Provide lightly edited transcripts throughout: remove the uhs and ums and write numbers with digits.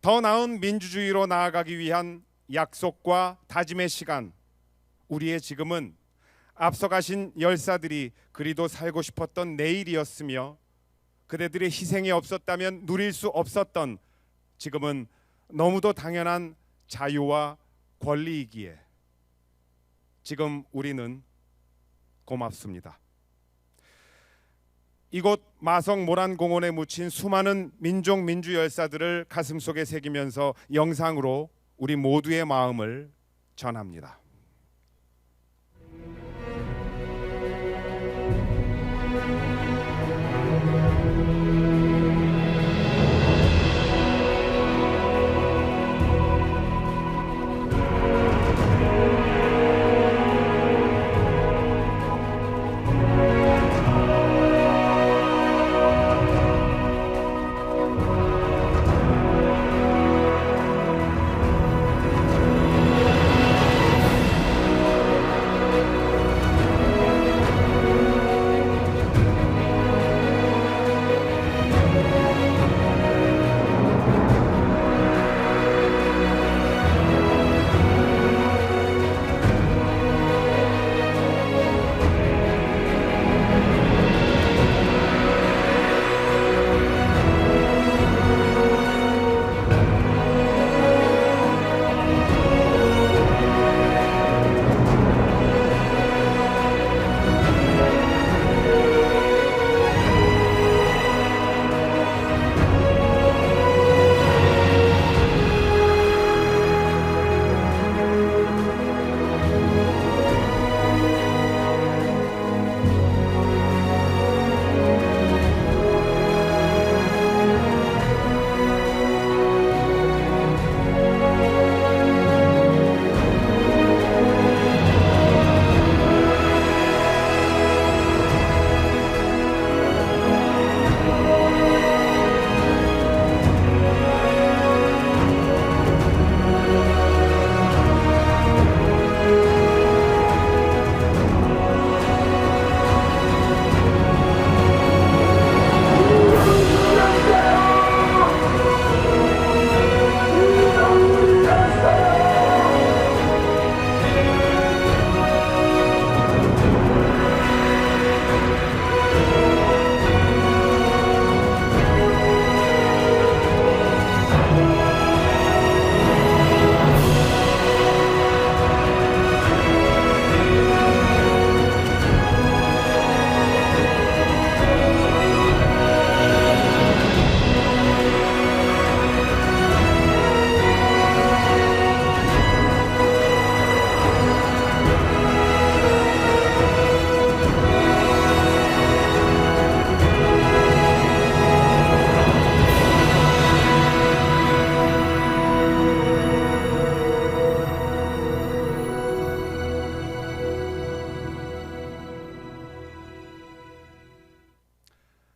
더 나은 민주주의로 나아가기 위한 약속과 다짐의 시간, 우리의 지금은 앞서가신 열사들이 그리도 살고 싶었던 내일이었으며 그대들의 희생이 없었다면 누릴 수 없었던 지금은 너무도 당연한 자유와 권리이기에 지금 우리는 고맙습니다. 이곳 마성 모란공원에 묻힌 수많은 민족 민주 열사들을 가슴속에 새기면서 영상으로 우리 모두의 마음을 전합니다.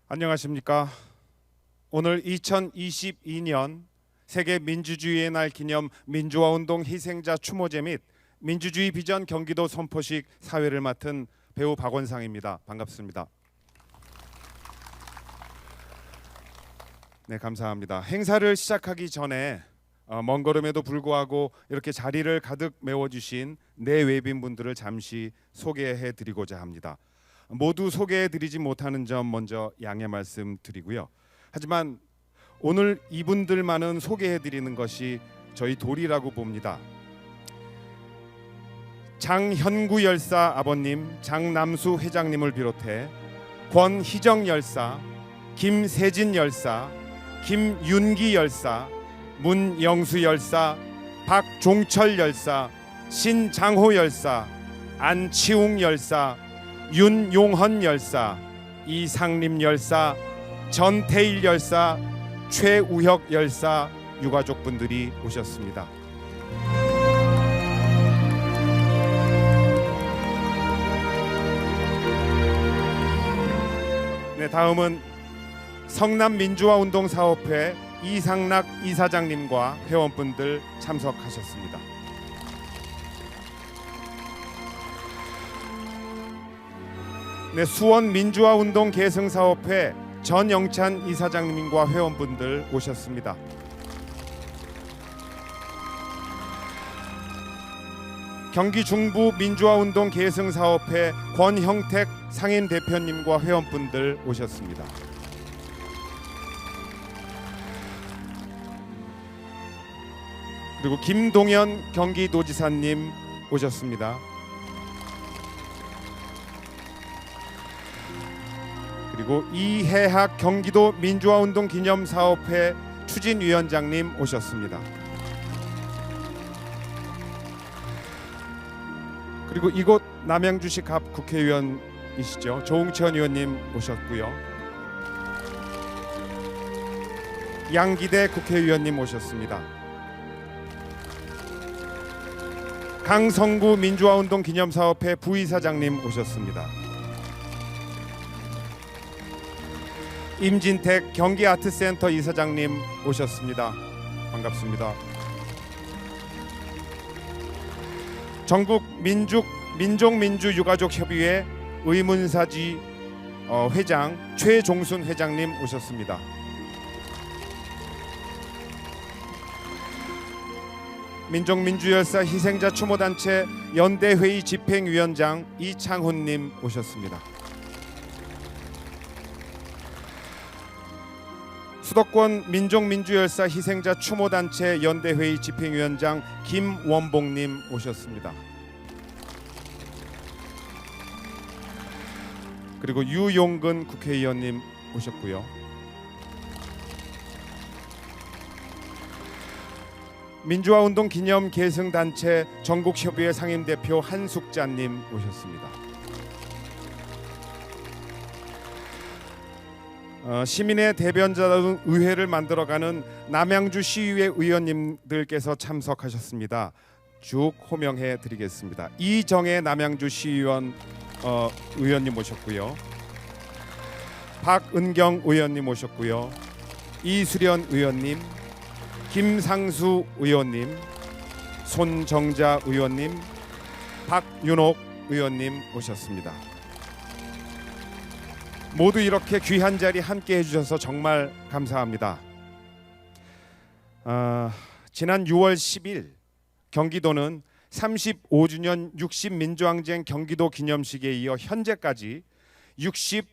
안녕하십니까. 오늘 2022년 세계 민주주의의 날 기념 민주화운동 희생자 추모제 및 민주주의 비전 경기도 선포식 사회를 맡은 배우 박원상입니다. 반갑습니다. 네, 감사합니다. 행사를 시작하기 전에 먼 걸음에도 불구하고 이렇게 자리를 가득 메워주신 네 외빈분들을 잠시 소개해드리고자 합니다. 모두 소개해드리지 못하는 점 먼저 양해 말씀드리고요. 하지만 오늘 이분들만은 소개해드리는 것이 저희 도리라고 봅니다. 장현구 열사 아버님, 장남수 회장님을 비롯해 권희정 열사, 김세진 열사, 김윤기 열사, 문영수 열사, 박종철 열사, 신장호 열사, 안치웅 열사, 윤용헌 열사, 이상림 열사, 전태일 열사, 최우혁 열사 유가족분들이 오셨습니다. 네, 다음은 성남민주화운동사업회 이상락 이사장님과 회원분들 참석하셨습니다. 네, 수원민주화운동 계승사업회 전영찬 이사장님과 회원분들 오셨습니다. 경기 중부 민주화운동 계승사업회 권형택 상임 대표님과 회원분들 오셨습니다. 그리고 김동연 경기도지사님 오셨습니다. 그리고 이해학 경기도 민주화운동 기념사업회 추진위원장님 오셨습니다. 그리고 이곳 남양주시 갑 국회의원이시죠. 조응천 의원님 오셨고요. 양기대 국회의원님 오셨습니다. 강성구 민주화운동 기념사업회 부이사장님 오셨습니다. 임진택 경기아트센터 이사장님 오셨습니다. 반갑습니다. 전국 민족민주유가족협의회 의문사지 회장 최종순 회장님 오셨습니다. 민족민주열사 희생자 추모단체 연대회의 집행위원장 이창훈님 오셨습니다. 수도권 민족민주열사 희생자 추모단체 연대회의 집행위원장 김원봉님 오셨습니다. 그리고 유용근 국회의원님 오셨고요. 민주화운동 기념 계승단체 전국협의회 상임대표 한숙자님 오셨습니다. 시민의 대변자 의회를 만들어가는 남양주 시의회 의원님들께서 참석하셨습니다. 쭉 호명해 드리겠습니다. 이정혜 남양주 시의원 의원님 오셨고요. 박은경 의원님 오셨고요. 이수련 의원님, 김상수 의원님, 손정자 의원님, 박윤옥 의원님 오셨습니다. 모두 이렇게 귀한 자리 함께 해주셔서 정말 감사합니다. 지난 6월 10일 경기도는 35주년 60민주항쟁 경기도 기념식에 이어 현재까지 60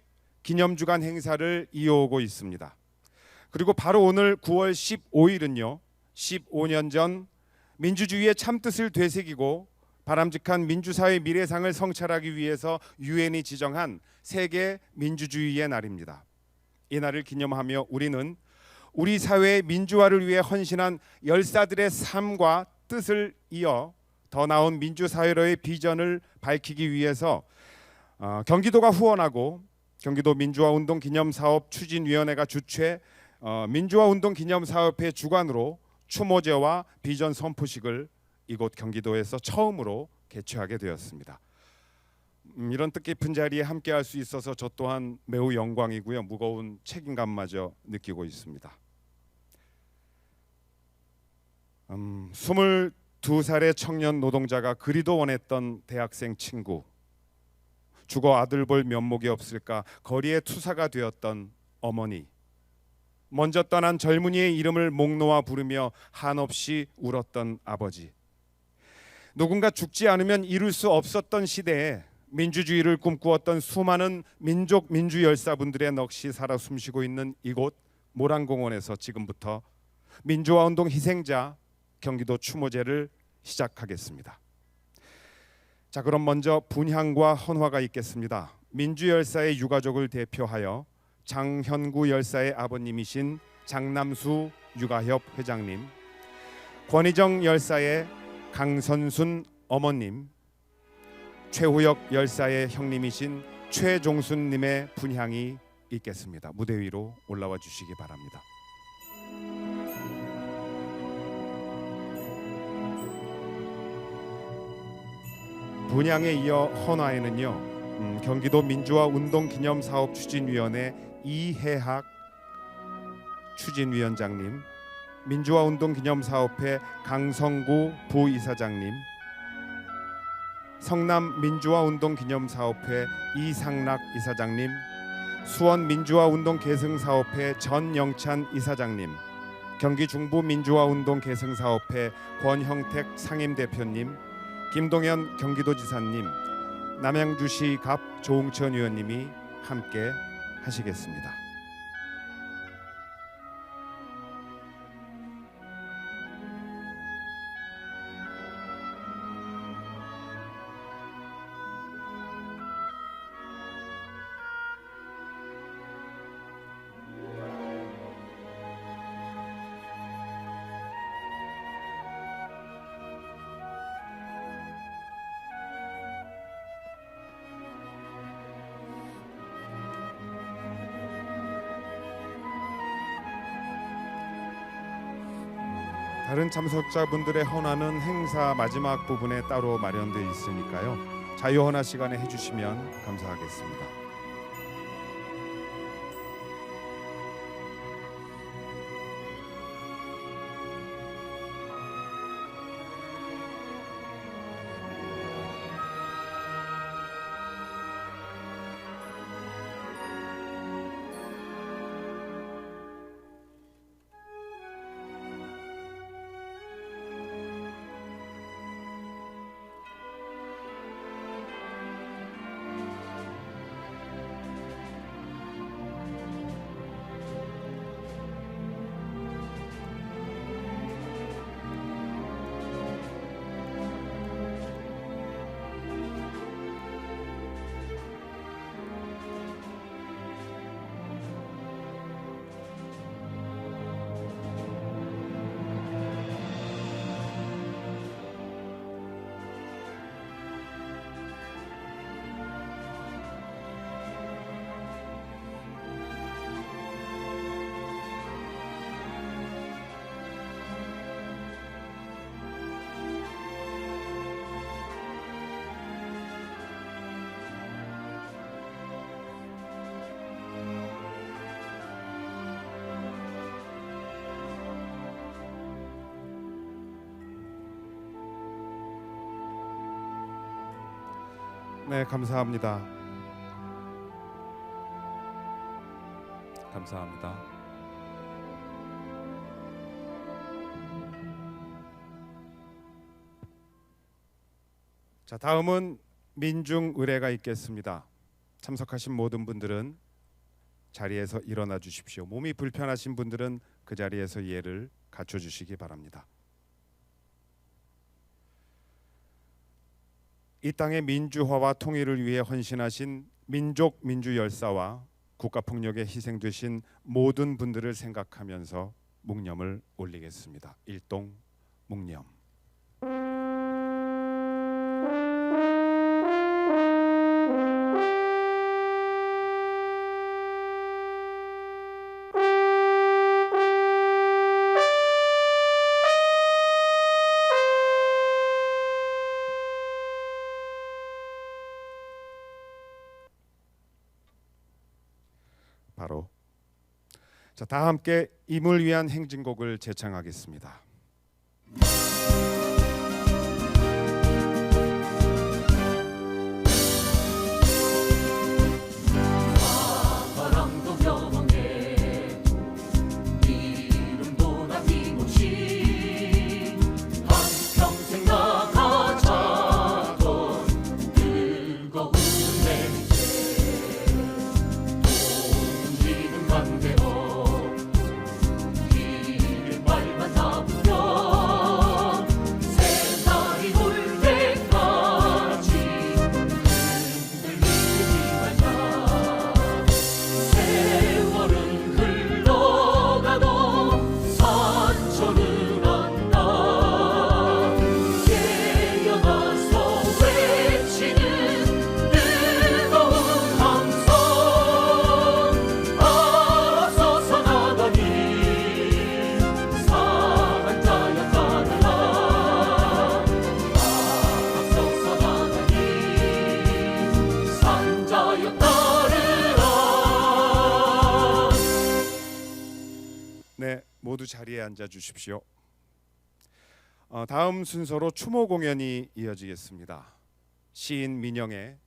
기념주간 행사를 이어오고 있습니다. 그리고 바로 오늘 9월 15일은요 15년 전 민주주의의 참뜻을 되새기고 바람직한 민주사회 미래상을 성찰하기 위해서 유엔이 지정한 세계 민주주의의 날입니다. 이 날을 기념하며 우리는 우리 사회의 민주화를 위해 헌신한 열사들의 삶과 뜻을 이어 더 나은 민주사회로의 비전을 밝히기 위해서 경기도가 후원하고 경기도 민주화운동 기념사업 추진위원회가 주최 민주화운동 기념사업회 주관으로 추모제와 비전 선포식을 이곳 경기도에서 처음으로 개최하게 되었습니다. 이런 뜻깊은 자리에 함께할 수 있어서 저 또한 매우 영광이고요. 무거운 책임감마저 느끼고 있습니다. 22살의 청년 노동자가 그리도 원했던 대학생 친구, 죽어 아들 볼 면목이 없을까 거리에 투사가 되었던 어머니, 먼저 떠난 젊은이의 이름을 목 놓아 부르며 한없이 울었던 아버지, 누군가 죽지 않으면 이룰 수 없었던 시대에 민주주의를 꿈꾸었던 수많은 민족 민주열사분들의 넋이 살아 숨쉬고 있는 이곳 모란공원에서 지금부터 민주화운동 희생자 경기도 추모제를 시작하겠습니다. 자, 그럼 먼저 분향과 헌화가 있겠습니다. 민주열사의 유가족을 대표하여 장현구 열사의 아버님이신 장남수 유가협 회장님, 권희정 열사의 강선순 어머님, 최후역 열사의 형님이신 최종순님의 분향이 있겠습니다. 무대 위로 올라와 주시기 바랍니다. 분향에 이어 헌화에는요 경기도 민주화운동기념사업 추진위원회 이해학 추진위원장님, 민주화운동기념사업회 강성구 부이사장님, 성남 민주화운동기념사업회 이상락 이사장님, 수원 민주화운동계승사업회 전영찬 이사장님, 경기 중부 민주화운동계승사업회 권형택 상임대표님, 김동연 경기도지사님, 남양주시 갑 조웅천 의원님이 함께 하시겠습니다. 다른 참석자분들의 헌화는 행사 마지막 부분에 따로 마련되어 있으니까요. 자유헌화 시간에 해주시면 감사하겠습니다. 네, 감사합니다. 감사합니다. 자, 다음은 민중 의례가 있겠습니다. 참석하신 모든 분들은 자리에서 일어나 주십시오. 몸이 불편하신 분들은 그 자리에서 예를 갖춰 주시기 바랍니다. 이 땅의 민주화와 통일을 위해 헌신하신 민족 민주열사와 국가폭력에 희생되신 모든 분들을 생각하면서 묵념을 올리겠습니다. 일동 묵념. 바로 자, 다 함께 임을 위한 행진곡을 제창하겠습니다. 네, 모두 자리에 앉아 주십시오. 다음 순서로 추모 공연이 이어지겠습니다. 시인 민영의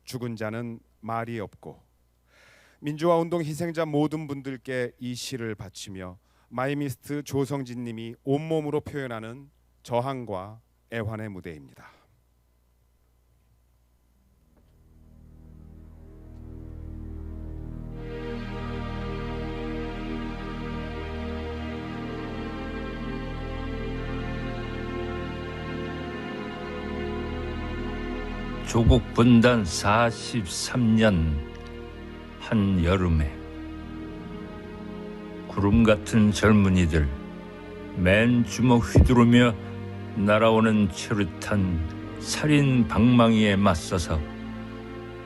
죽은 자는 말이 없고, 민주화 운동 희생자 모든 분들께 이 시를 바치며 마이미스트 조성진 님이 온몸으로 표현하는 저항과 애환의 무대입니다. 조국 분단 43년 한 여름에 구름 같은 젊은이들 맨 주먹 휘두르며 날아오는 최루탄 살인 방망이에 맞서서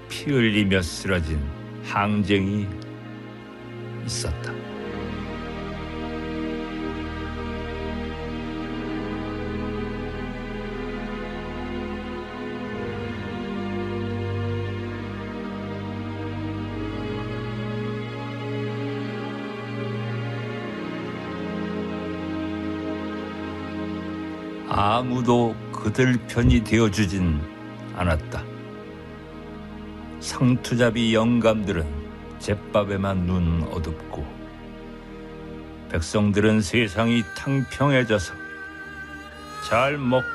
피 흘리며 쓰러진 항쟁이 있었다. 아무도 그들 편이 되어주진 않았다. 상투잡이 영감들은 잿밥에만 눈 어둡고 백성들은 세상이 탕평해져서 잘 먹고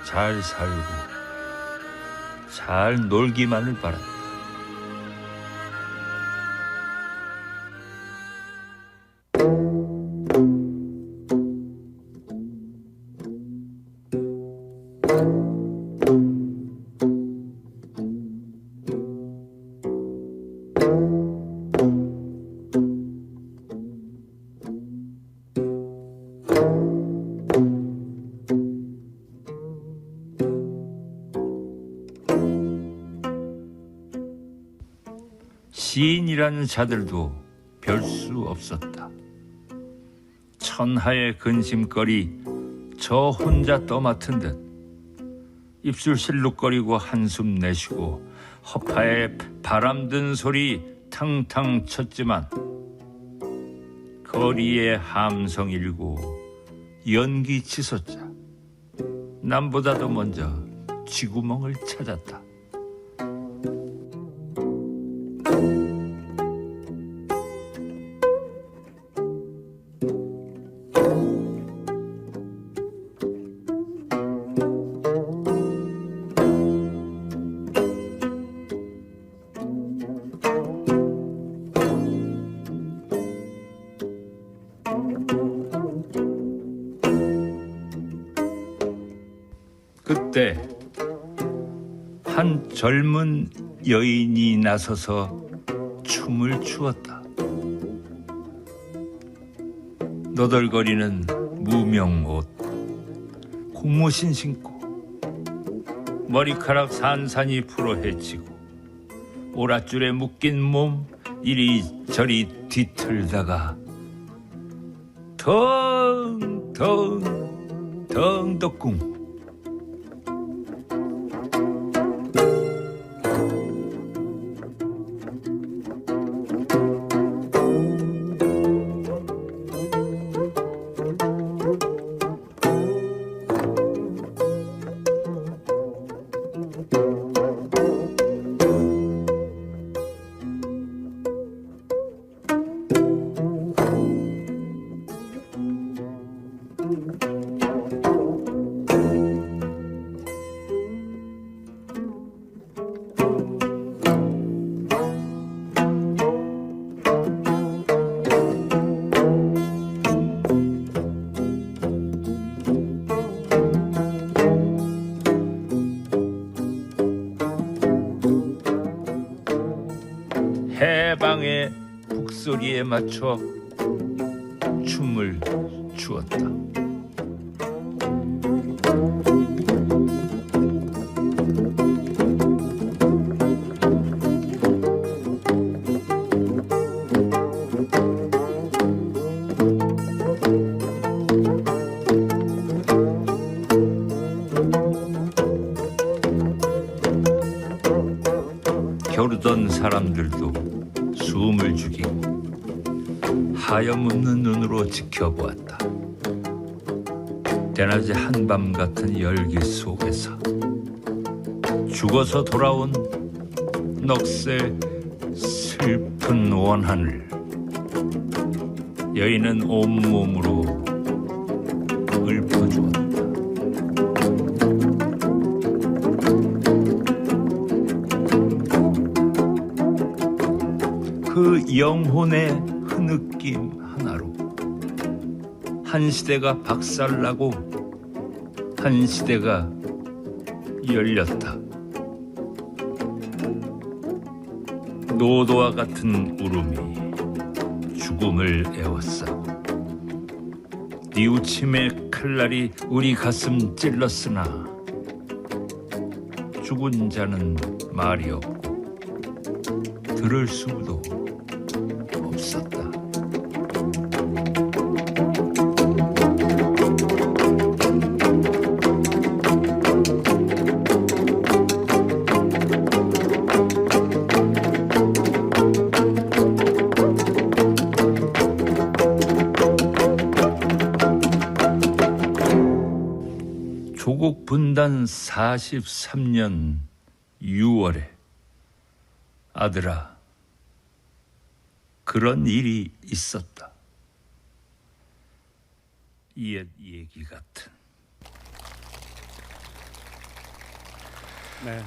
잘 살고 잘 놀기만을 바랐다. 시인이라는 자들도 별 수 없었다. 천하의 근심거리 저 혼자 떠맡은 듯 입술 실룩거리고 한숨 내쉬고 허파에 바람든 소리 탕탕 쳤지만 거리에 함성 일고 연기 치솟자 남보다도 먼저 쥐구멍을 찾았다. 그때 한 젊은 여인이 나서서 춤을 추었다. 너덜거리는 무명옷, 고무신 신고 머리카락 산산이 풀어헤치고 오랏줄에 묶인 몸 이리저리 뒤틀다가 덩덩 덕궁 해방의 북소리에 맞춰 춤을 추었다. 겨루던 사람들도 숨을 죽이고 하염없는 눈으로 지켜보았다. 대낮의 한밤 같은 열기 속에서 죽어서 돌아온 넋의 슬픈 원한을 여인은 온몸으로 읊어주었다. 그 영혼의 흐느낌 하나로 한 시대가 박살나고 한 시대가 열렸다. 노도와 같은 울음이 죽음을 애웠어. 뉘우침의 칼날이 우리 가슴 찔렀으나 죽은 자는 말이 없고 들을 수도 없었다. 조국 분단 43년 6월에 아들아, 그런 일이 있었다. 옛 얘기 같은. 네.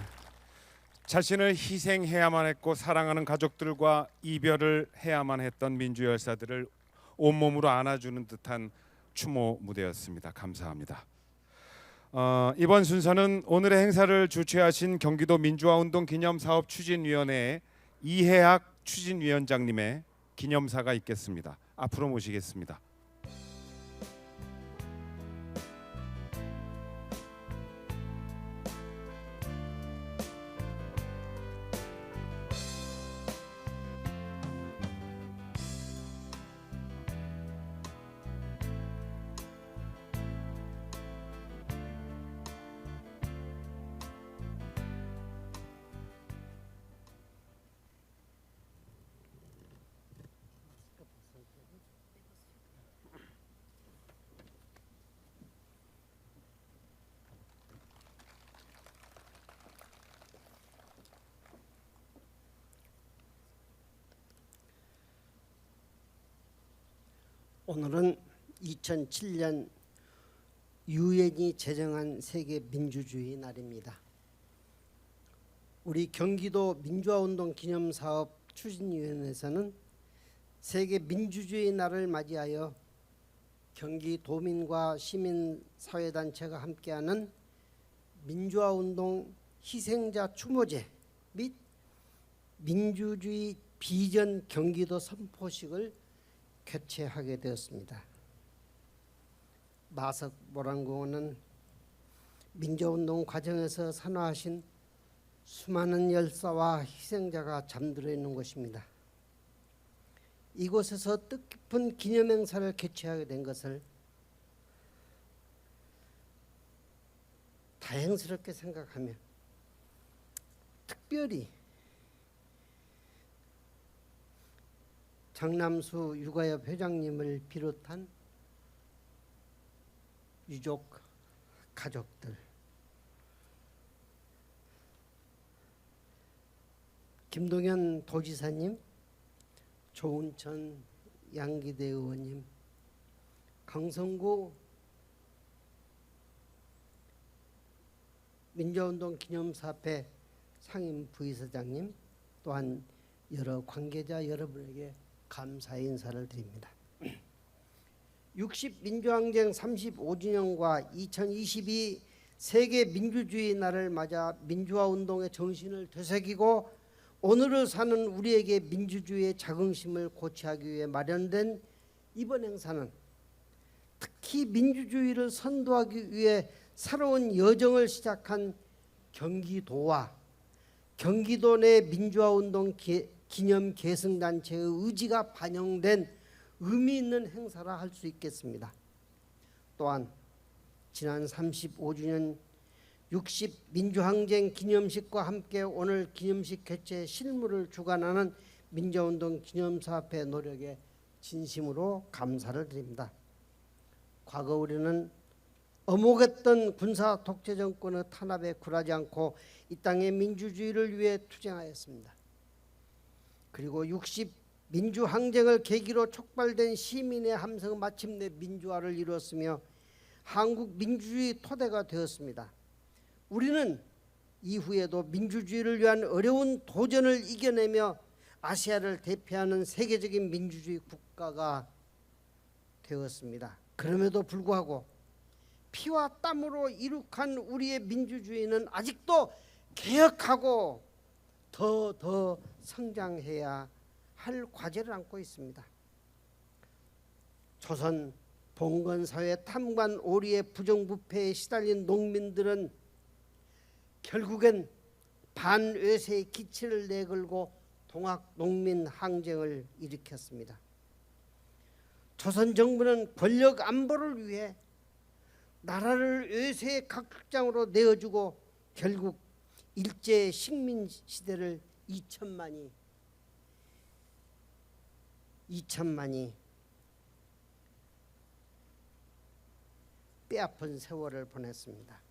자신을 희생해야만 했고 사랑하는 가족들과 이별을 해야만 했던 민주 열사들을 온몸으로 안아주는 듯한 추모 무대였습니다. 감사합니다. 이번 순서는 오늘의 행사를 주최하신 경기도 민주화운동 기념사업 추진위원회의 이해학 추진위원장님의 기념사가 있겠습니다. 앞으로 모시겠습니다. 오늘은 2007년 유엔이 제정한 세계 민주주의 날입니다. 우리 경기도 민주화운동 기념사업 추진위원회에서는 세계 민주주의 날을 맞이하여 경기도민과 시민사회단체가 함께하는 민주화운동 희생자 추모제 및 민주주의 비전 경기도 선포식을 개최하게 되었습니다. 마석 모란공원은 민주운동 과정에서 산화하신 수많은 열사와 희생자가 잠들어 있는 곳입니다. 이곳에서 뜻깊은 기념행사를 개최하게 된 것을 다행스럽게 생각하며 특별히 장남수 육아협 회장님을 비롯한 유족 가족들, 김동연 도지사님, 조은천 양기대 의원님, 강성구 민주운동 기념사업회 상임 부의사장님, 또한 여러 관계자 여러분에게 감사의 인사를 드립니다. 60 민주항쟁 35주년과 2022 세계 민주주의 날을 맞아 민주화 운동의 정신을 되새기고 오늘을 사는 우리에게 민주주의의 자긍심을 고취하기 위해 마련된 이번 행사는 특히 민주주의를 선도하기 위해 새로운 여정을 시작한 경기도와 경기도 내 민주화 운동 기념 계승단체의 의지가 반영된 의미 있는 행사라 할 수 있겠습니다. 또한 지난 35주년 60 민주항쟁 기념식과 함께 오늘 기념식 개최 실무를 주관하는 민주운동 기념사업회 노력에 진심으로 감사를 드립니다. 과거 우리는 어목했던 군사 독재 정권의 탄압에 굴하지 않고 이 땅의 민주주의를 위해 투쟁하였습니다. 그리고 60 민주항쟁을 계기로 촉발된 시민의 함성은 마침내 민주화를 이루었으며 한국 민주주의 토대가 되었습니다. 우리는 이후에도 민주주의를 위한 어려운 도전을 이겨내며 아시아를 대표하는 세계적인 민주주의 국가가 되었습니다. 그럼에도 불구하고 피와 땀으로 이룩한 우리의 민주주의는 아직도 개혁하고 더 성장해야 할 과제를 안고 있습니다. 조선 봉건사회 탐관 오리의 부정부패에 시달린 농민들은 결국엔 반외세의 기치를 내걸고 동학 농민 항쟁을 일으켰습니다. 조선 정부는 권력 안보를 위해 나라를 외세의 각장으로 내어주고 결국 일제 식민 시대를 2천만이 빼앗은 세월을 보냈습니다.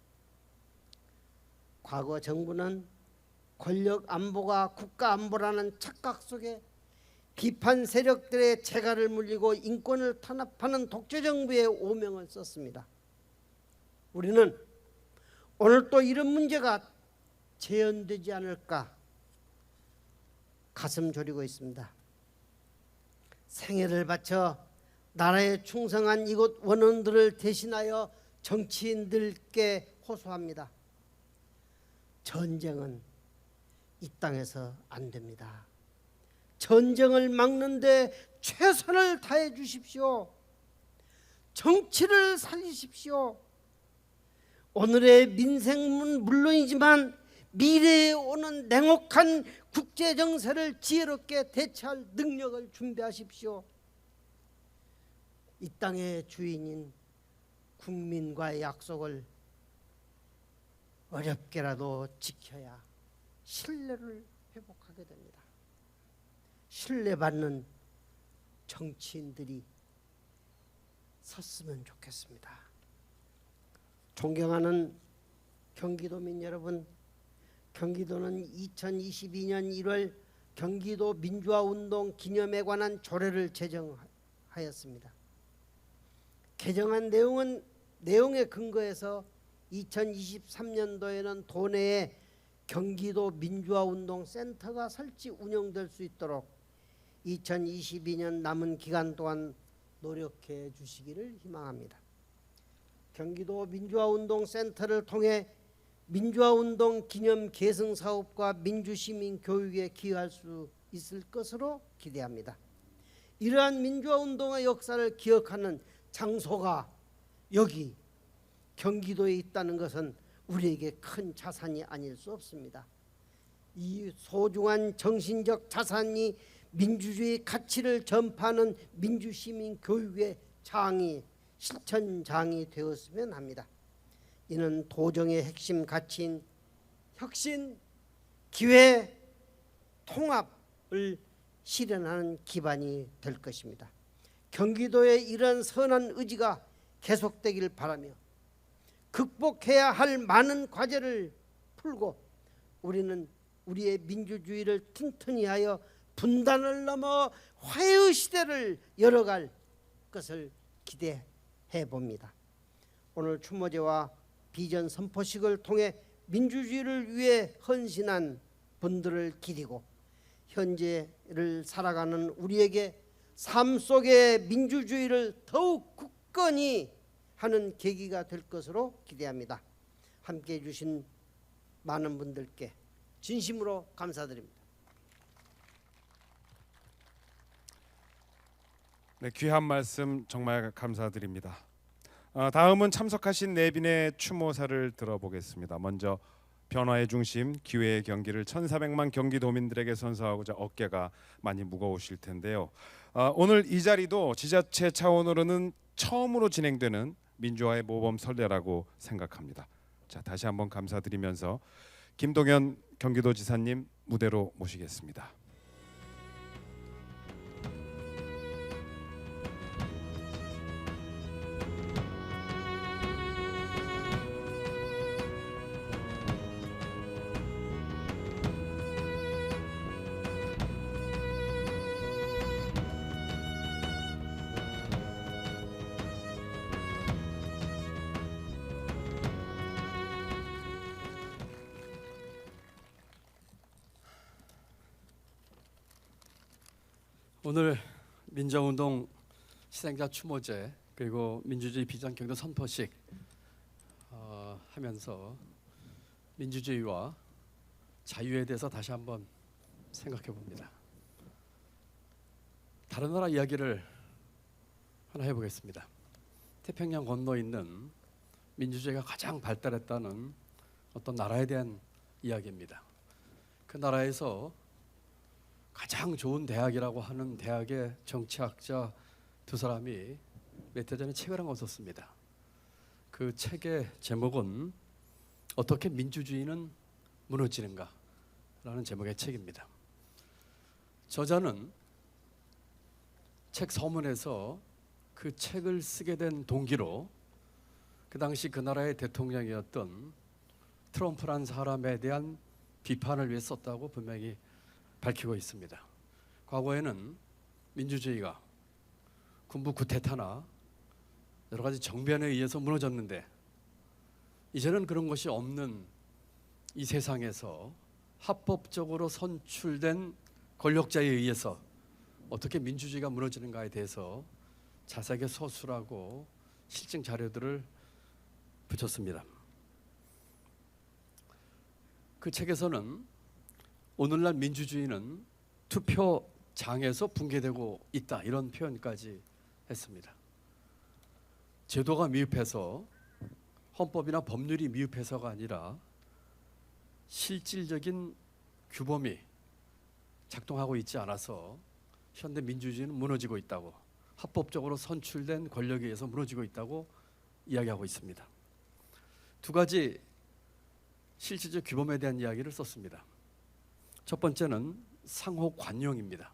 과거 정부는 권력 안보가 국가 안보라는 착각 속에 비판 세력들의 재갈을 물리고 인권을 탄압하는 독재 정부의 오명을 썼습니다. 우리는 오늘 또 이런 문제가 재현되지 않을까 가슴 졸이고 있습니다. 생애를 바쳐 나라에 충성한 이곳 원원들을 대신하여 정치인들께 호소합니다. 전쟁은 이 땅에서 안 됩니다. 전쟁을 막는데 최선을 다해 주십시오. 정치를 살리십시오. 오늘의 민생은 물론이지만 미래에 오는 냉혹한 국제 정세를 지혜롭게 대처할 능력을 준비하십시오. 이 땅의 주인인 국민과의 약속을 어렵게라도 지켜야 신뢰를 회복하게 됩니다. 신뢰받는 정치인들이 섰으면 좋겠습니다. 존경하는 경기도민 여러분, 경기도는 2022년 1월 경기도 민주화운동 기념에 관한 조례를 제정하였습니다. 개정한 내용에 근거해서 2023년도에는 도내에 경기도 민주화운동 센터가 설치 운영될 수 있도록 2022년 남은 기간 동안 노력해 주시기를 희망합니다. 경기도 민주화운동 센터를 통해 민주화운동 기념 계승 사업과 민주시민 교육에 기여할 수 있을 것으로 기대합니다. 이러한 민주화운동의 역사를 기억하는 장소가 여기 경기도에 있다는 것은 우리에게 큰 자산이 아닐 수 없습니다. 이 소중한 정신적 자산이 민주주의 가치를 전파하는 민주시민 교육의 실천장이 되었으면 합니다. 이는 도정의 핵심 가치인 혁신, 기회, 통합을 실현하는 기반이 될 것입니다. 경기도의 이런 선한 의지가 계속되길 바라며 극복해야 할 많은 과제를 풀고 우리는 우리의 민주주의를 튼튼히 하여 분단을 넘어 화해의 시대를 열어갈 것을 기대해 봅니다. 오늘 추모제와 비전 선포식을 통해 민주주의를 위해 헌신한 분들을 기리고 현재를 살아가는 우리에게 삶 속의 민주주의를 더욱 굳건히 하는 계기가 될 것으로 기대합니다. 함께해 주신 많은 분들께 진심으로 감사드립니다. 네, 귀한 말씀 정말 감사드립니다. 다음은 참석하신 내빈의 추모사를 들어보겠습니다. 먼저 변화의 중심, 기회의 경기를 1,400만 경기도민들에게 선사하고자 어깨가 많이 무거우실 텐데요. 오늘 이 자리도 지자체 차원으로는 처음으로 진행되는 민주화의 모범 선례라고 생각합니다. 자, 다시 한번 감사드리면서 김동연 경기도지사님 무대로 모시겠습니다. 오늘 민주화운동 희생자 추모제 그리고 민주주의 비전 경도 선포식 하면서 민주주의와 자유에 대해서 다시 한번 생각해 봅니다. 다른 나라 이야기를 하나 해보겠습니다. 태평양 건너 있는 민주주의가 가장 발달했다는 어떤 나라에 대한 이야기입니다. 그 나라에서 가장 좋은 대학이라고 하는 대학의 정치학자 두 사람이 몇 해 전에 책을 한 권 썼습니다. 그 책의 제목은 어떻게 민주주의는 무너지는가 라는 제목의 책입니다. 저자는 책 서문에서 그 책을 쓰게 된 동기로 그 당시 그 나라의 대통령이었던 트럼프라는 사람에 대한 비판을 위해 썼다고 분명히 밝히고 있습니다. 과거에는 민주주의가 군부 쿠데타나 여러 가지 정변에 의해서 무너졌는데 이제는 그런 것이 없는 이 세상에서 합법적으로 선출된 권력자에 의해서 어떻게 민주주의가 무너지는가에 대해서 자세하게 서술하고 실증 자료들을 붙였습니다. 그 책에서는 오늘날 민주주의는 투표장에서 붕괴되고 있다 이런 표현까지 했습니다. 제도가 미흡해서 헌법이나 법률이 미흡해서가 아니라 실질적인 규범이 작동하고 있지 않아서 현대 민주주의는 무너지고 있다고, 합법적으로 선출된 권력에 의해서 무너지고 있다고 이야기하고 있습니다. 두 가지 실질적 규범에 대한 이야기를 썼습니다. 첫 번째는 상호관용입니다.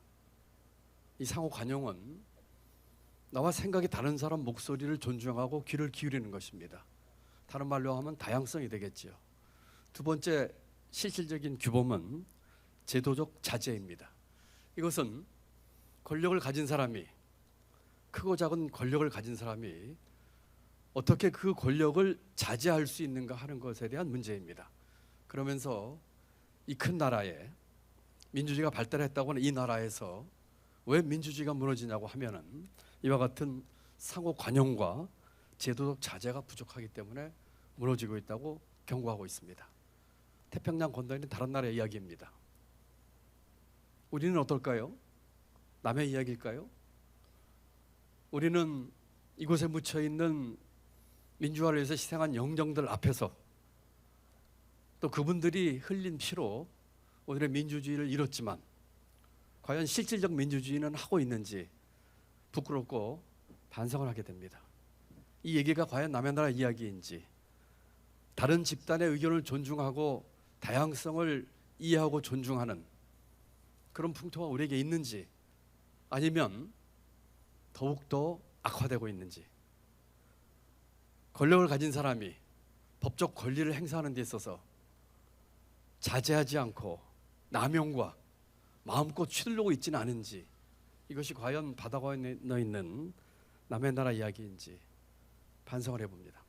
이 상호관용은 나와 생각이 다른 사람 목소리를 존중하고 귀를 기울이는 것입니다. 다른 말로 하면 다양성이 되겠지요. 두 번째 실질적인 규범은 제도적 자제입니다. 이것은 권력을 가진 사람이, 크고 작은 권력을 가진 사람이 어떻게 그 권력을 자제할 수 있는가 하는 것에 대한 문제입니다. 그러면서 이 큰 나라에 민주주의가 발달했다고 하는 이 나라에서 왜 민주주의가 무너지냐고 하면은 이와 같은 상호 관용과 제도적 자제가 부족하기 때문에 무너지고 있다고 경고하고 있습니다. 태평양 건너에 있는 다른 나라의 이야기입니다. 우리는 어떨까요? 남의 이야기일까요? 우리는 이곳에 묻혀 있는 민주화를 위해서 희생한 영정들 앞에서 또 그분들이 흘린 피로 오늘의 민주주의를 이뤘지만 과연 실질적 민주주의는 하고 있는지 부끄럽고 반성을 하게 됩니다. 이 얘기가 과연 남의 나라 이야기인지, 다른 집단의 의견을 존중하고 다양성을 이해하고 존중하는 그런 풍토가 우리에게 있는지, 아니면 더욱더 악화되고 있는지, 권력을 가진 사람이 법적 권리를 행사하는 데 있어서 자제하지 않고 남용과 마음껏 휘둘르고 있지는 않은지, 이것이 과연 바다가 있는 남의 나라 이야기인지 반성을 해봅니다.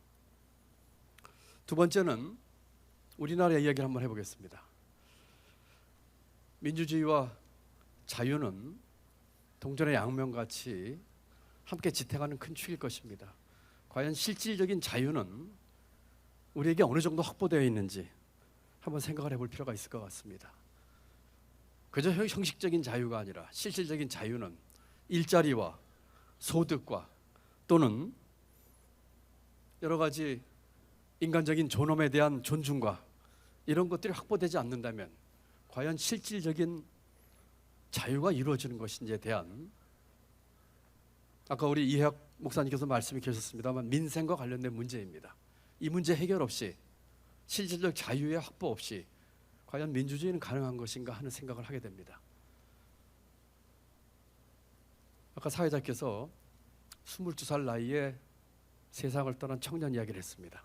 두 번째는 우리나라의 이야기를 한번 해보겠습니다. 민주주의와 자유는 동전의 양면같이 함께 지탱하는 큰 축일 것입니다. 과연 실질적인 자유는 우리에게 어느 정도 확보되어 있는지 한번 생각을 해볼 필요가 있을 것 같습니다. 그저 형식적인 자유가 아니라 실질적인 자유는 일자리와 소득과 또는 여러 가지 인간적인 존엄에 대한 존중과 이런 것들이 확보되지 않는다면 과연 실질적인 자유가 이루어지는 것인지에 대한, 아까 우리 이해학 목사님께서 말씀이 계셨습니다만 민생과 관련된 문제입니다. 이 문제 해결 없이, 실질적 자유의 확보 없이 과연 민주주의는 가능한 것인가 하는 생각을 하게 됩니다. 아까 사회자께서 22살 나이에 세상을 떠난 청년 이야기를 했습니다.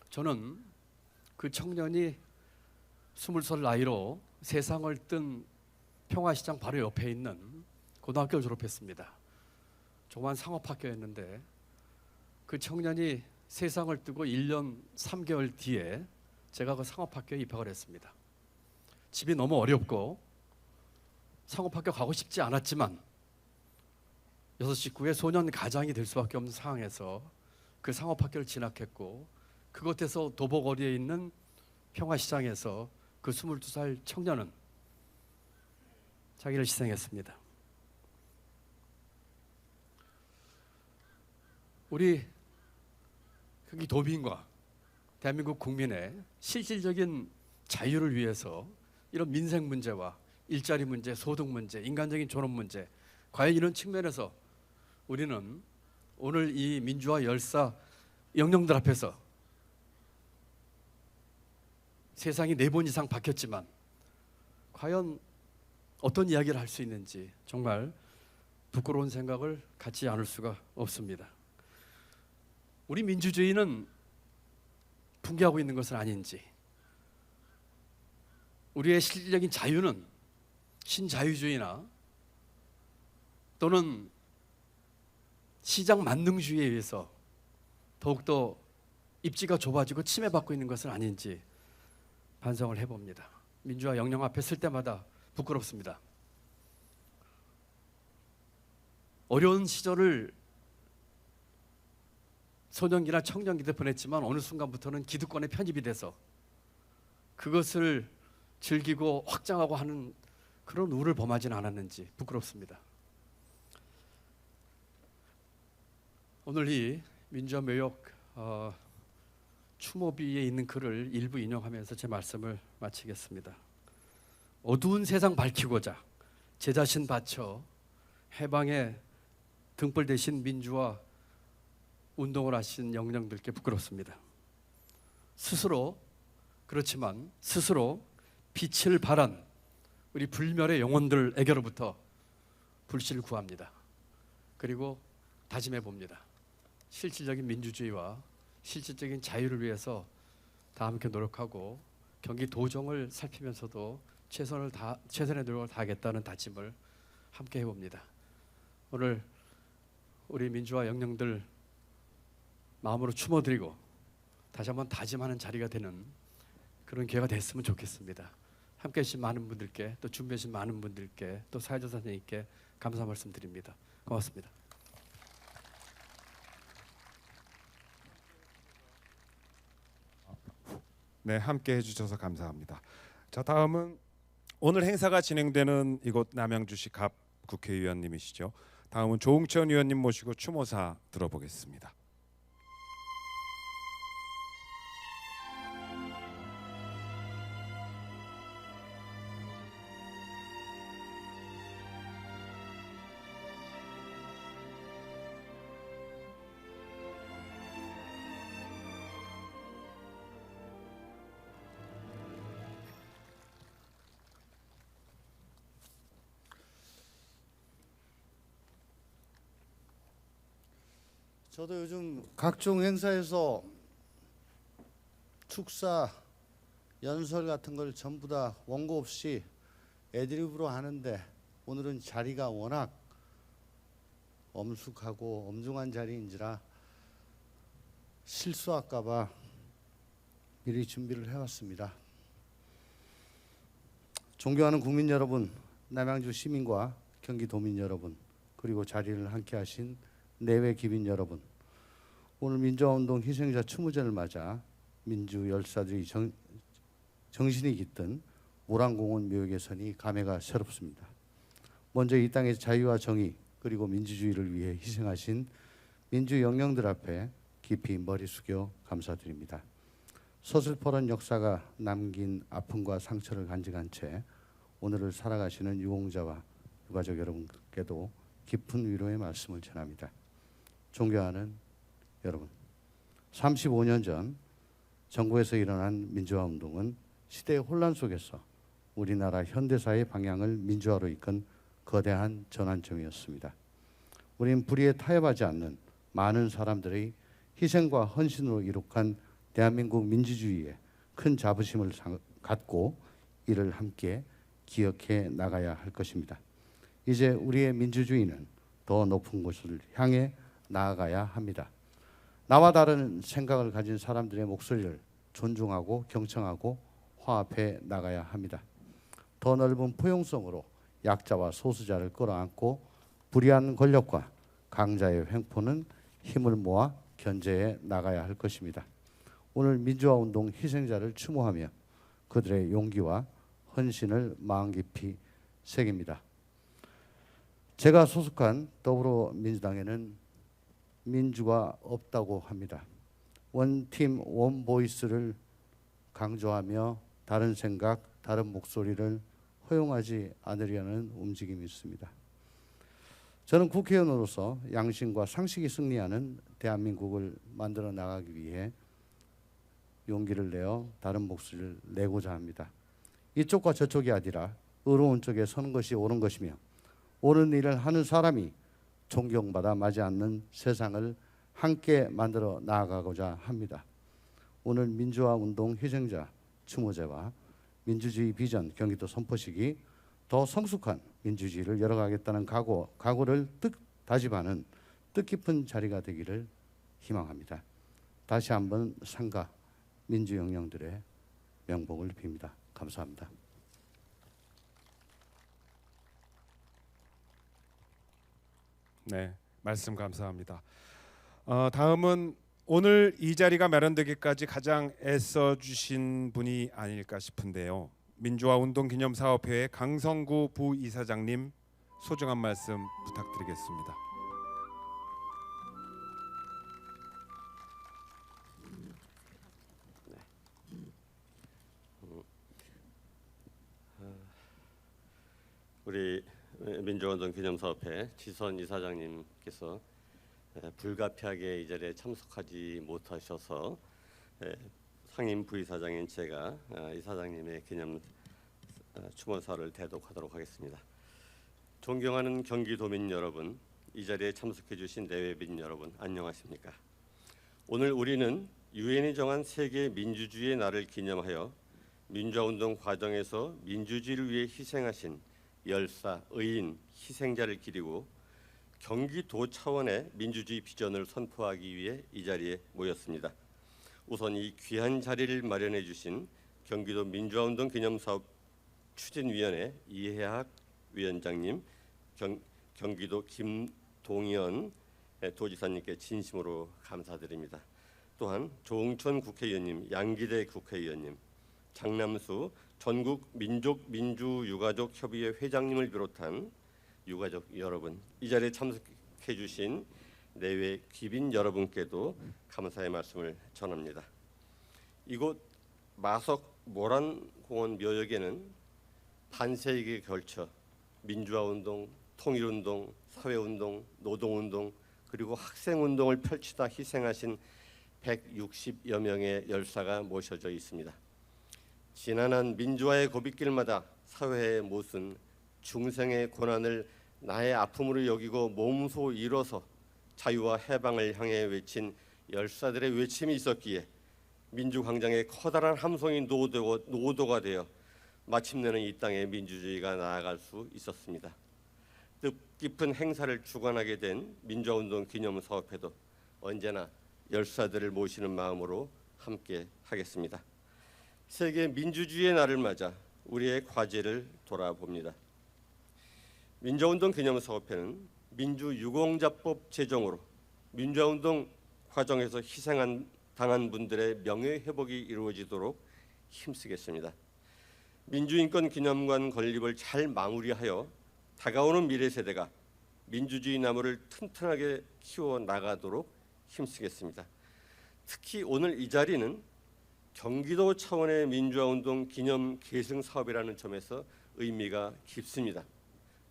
저는 그 청년이 20살 나이로 세상을 뜬 평화시장 바로 옆에 있는 고등학교를 졸업했습니다. 조그만 상업학교였는데 그 청년이 세상을 뜨고 1년 3개월 뒤에 제가 그 상업학교에 입학을 했습니다. 집이 너무 어렵고 상업학교 가고 싶지 않았지만 6 식구의 소년 가장이 될 수밖에 없는 상황에서 그 상업학교를 진학했고, 그곳에서 도보거리에 있는 평화시장에서 그 22살 청년은 자기를 희생했습니다. 우리 경기 도민과 대한민국 국민의 실질적인 자유를 위해서 이런 민생 문제와 일자리 문제, 소득 문제, 인간적인 존엄 문제, 과연 이런 측면에서 우리는 오늘 이 민주화 열사 영령들 앞에서 세상이 4번 이상 바뀌었지만 과연 어떤 이야기를 할 수 있는지 정말 부끄러운 생각을 갖지 않을 수가 없습니다. 우리 민주주의는 붕괴하고 있는 것은 아닌지, 우리의 실질적인 자유는 신자유주의나 또는 시장 만능주의에 의해서 더욱더 입지가 좁아지고 침해받고 있는 것은 아닌지 반성을 해봅니다. 민주화 영령 앞에 설 때마다 부끄럽습니다. 어려운 시절을 소년기나 청년기 때 보냈지만 어느 순간부터는 기득권에 편입이 돼서 그것을 즐기고 확장하고 하는 그런 우를 범하지는 않았는지 부끄럽습니다. 오늘 이 민주화 묘역 추모비에 있는 글을 일부 인용하면서 제 말씀을 마치겠습니다. 어두운 세상 밝히고자 제 자신 바쳐 해방의 등불 대신 민주화 운동을 하신 영령들께 부끄럽습니다. 스스로 그렇지만 스스로 빛을 발한 우리 불멸의 영혼들에게로부터 불씨를 구합니다. 그리고 다짐해 봅니다. 실질적인 민주주의와 실질적인 자유를 위해서 다 함께 노력하고 경기 도정을 살피면서도 최선의 노력을 다하겠다는 다짐을 함께 해봅니다. 오늘 우리 민주화 영령들 마음으로 추모드리고 다시 한번 다짐하는 자리가 되는 그런 기회가 됐으면 좋겠습니다. 함께해 주신 많은 분들께, 또 준비해 주신 많은 분들께, 또 사회자 선생님께 감사 말씀드립니다. 고맙습니다. 네, 함께 해주셔서 감사합니다. 자, 다음은 오늘 행사가 진행되는 이곳 남양주시 갑 국회의원님이시죠. 다음은 조응천 의원님 모시고 추모사 들어보겠습니다. 저도 요즘 각종 행사에서 축사, 연설 같은 걸 전부 다 원고 없이 애드립으로 하는데 오늘은 자리가 워낙 엄숙하고 엄중한 자리인지라 실수할까 봐 미리 준비를 해왔습니다. 존경하는 국민 여러분, 남양주 시민과 경기도민 여러분, 그리고 자리를 함께 하신 내외 기빈 여러분, 오늘 민주화운동 희생자 추모제를 맞아 민주 열사들이 정신이 깃든 모란공원 묘역에 서니 감회가 새롭습니다. 먼저 이 땅의 자유와 정의 그리고 민주주의를 위해 희생하신 민주 영령들 앞에 깊이 머리 숙여 감사드립니다. 서슬퍼런 역사가 남긴 아픔과 상처를 간직한 채 오늘을 살아가시는 유공자와 유가족 여러분께도 깊은 위로의 말씀을 전합니다. 존경하는 여러분, 35년 전 정부에서 일어난 민주화 운동은 시대의 혼란 속에서 우리나라 현대사의 방향을 민주화로 이끈 거대한 전환점이었습니다. 우린 불의에 타협하지 않는 많은 사람들의 희생과 헌신으로 이룩한 대한민국 민주주의에 큰 자부심을 갖고 이를 함께 기억해 나가야 할 것입니다. 이제 우리의 민주주의는 더 높은 곳을 향해 나아가야 합니다. 나와 다른 생각을 가진 사람들의 목소리를 존중하고 경청하고 화합해 나가야 합니다. 더 넓은 포용성으로 약자와 소수자를 끌어안고 불의한 권력과 강자의 횡포는 힘을 모아 견제해 나가야 할 것입니다. 오늘 민주화운동 희생자를 추모하며 그들의 용기와 헌신을 마음 깊이 새깁니다. 제가 소속한 더불어민주당에는 민주가 없다고 합니다. 원팀 원보이스를 강조하며 다른 생각, 다른 목소리를 허용하지 않으려는 움직임이 있습니다. 저는 국회의원으로서 양심과 상식이 승리하는 대한민국을 만들어 나가기 위해 용기를 내어 다른 목소리를 내고자 합니다. 이쪽과 저쪽이 아니라 의로운 쪽에 서는 것이 옳은 것이며 옳은 일을 하는 사람이 존경받아 마지 않는 세상을 함께 만들어 나아가고자 합니다. 오늘 민주화운동 희생자 추모제와 민주주의 비전 경기도 선포식이 더 성숙한 민주주의를 열어가겠다는 각오를 다짐하는 뜻깊은 자리가 되기를 희망합니다. 다시 한번 상가 민주영령들의 명복을 빕니다. 감사합니다. 네, 말씀 감사합니다. 다음은 오늘 이 자리가 마련되기까지 가장 애써 주신 분이 아닐까 싶은데요. 민주화운동기념사업회의 강성구 부이사장님 소중한 말씀 부탁드리겠습니다. 우리 민주화운동기념사업회 지선 이사장님께서 불가피하게 이 자리에 참석하지 못하셔서 상임 부이사장인 제가 이사장님의 기념 추모사를 대독하도록 하겠습니다. 존경하는 경기도민 여러분, 이 자리에 참석해 주신 내외빈 여러분, 안녕하십니까? 오늘 우리는 유엔이 정한 세계 민주주의의 날을 기념하여 민주화운동 과정에서 민주주의를 위해 희생하신 열사, 의인, 희생자를 기리고 경기도 차원의 민주주의 비전을 선포하기 위해 이 자리에 모였습니다. 우선 이 귀한 자리를 마련해 주신 경기도 민주화운동 기념사업 추진위원회 이해학 위원장님, 경기도 김동연 도지사님께 진심으로 감사드립니다. 또한 조응천 국회의원님, 양기대 국회의원님, 장남수 전국 민족민주유가족 협의회 회장님을 비롯한 유가족 여러분, 이 자리에 참석해 주신 내외 귀빈 여러분께도 감사의 말씀을 전합니다. 이곳 마석 모란공원 묘역에는 반세기에 걸쳐 민주화운동, 통일운동, 사회운동, 노동운동 그리고 학생운동을 펼치다 희생하신 160여 명의 열사가 모셔져 있습니다. 지난한 민주화의 고빗길마다 사회의 모순, 중생의 고난을 나의 아픔으로 여기고 몸소 일어서 자유와 해방을 향해 외친 열사들의 외침이 있었기에 민주광장의 커다란 함성이 노도가 되어 마침내는 이 땅에 민주주의가 나아갈 수 있었습니다. 뜻깊은 행사를 주관하게 된 민주화운동 기념사업회도 언제나 열사들을 모시는 마음으로 함께 하겠습니다. 세계 민주주의의 날을 맞아 우리의 과제를 돌아봅니다. 민주화운동 기념사업회는 민주유공자법 제정으로 민주화운동 과정에서 당한 분들의 명예회복이 이루어지도록 힘쓰겠습니다. 민주인권 기념관 건립을 잘 마무리하여 다가오는 미래 세대가 민주주의 나무를 튼튼하게 키워 나가도록 힘쓰겠습니다. 특히 오늘 이 자리는 경기도 차원의 민주화운동 기념 계승 사업이라는 점에서 의미가 깊습니다.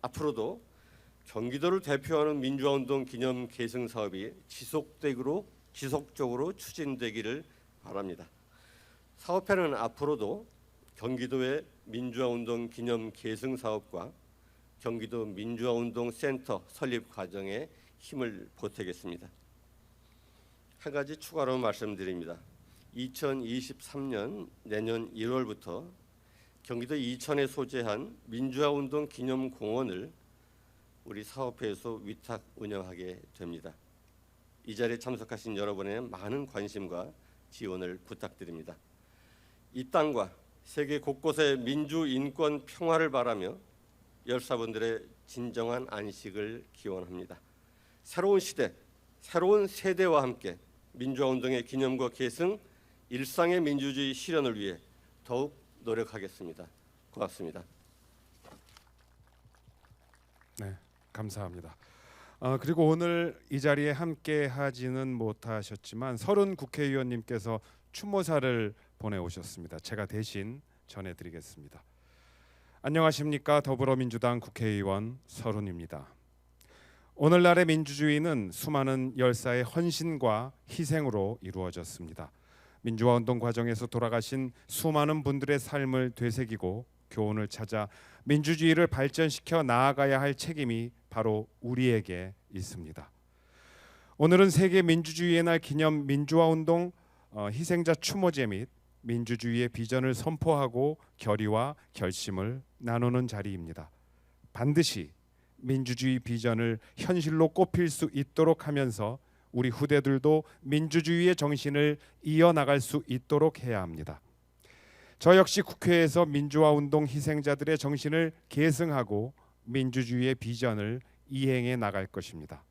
앞으로도 경기도를 대표하는 민주화운동 기념 계승 사업이 지속적으로 추진되기를 바랍니다. 사업회는 앞으로도 경기도의 민주화운동 기념 계승 사업과 경기도 민주화운동 센터 설립 과정에 힘을 보태겠습니다. 한 가지 추가로 말씀드립니다. 2023년 내년 1월부터 경기도 이천에 소재한 민주화운동 기념공원을 우리 사업회에서 위탁 운영하게 됩니다. 이 자리에 참석하신 여러분의 많은 관심과 지원을 부탁드립니다. 이 땅과 세계 곳곳의 민주, 인권, 평화를 바라며 열사분들의 진정한 안식을 기원합니다. 새로운 시대, 새로운 세대와 함께 민주화운동의 기념과 계승, 일상의 민주주의 실현을 위해 더욱 노력하겠습니다. 고맙습니다. 네, 감사합니다. 그리고 오늘 이 자리에 함께 하지는 못하셨지만 30 국회의원님께서 추모사를 보내오셨습니다. 제가 대신 전해드리겠습니다. 안녕하십니까. 더불어민주당 국회의원 서른입니다. 오늘날의 민주주의는 수많은 열사의 헌신과 희생으로 이루어졌습니다. 민주화운동 과정에서 돌아가신 수많은 분들의 삶을 되새기고 교훈을 찾아 민주주의를 발전시켜 나아가야 할 책임이 바로 우리에게 있습니다. 오늘은 세계 민주주의의 날 기념 민주화운동 희생자 추모제 및 민주주의의 비전을 선포하고 결의와 결심을 나누는 자리입니다. 반드시 민주주의 비전을 현실로 꼽힐 수 있도록 하면서 우리 후대들도 민주주의의 정신을 이어나갈 수 있도록 해야 합니다. 저 역시 국회에서 민주화운동 희생자들의 정신을 계승하고 민주주의의 비전을 이행해 나갈 것입니다.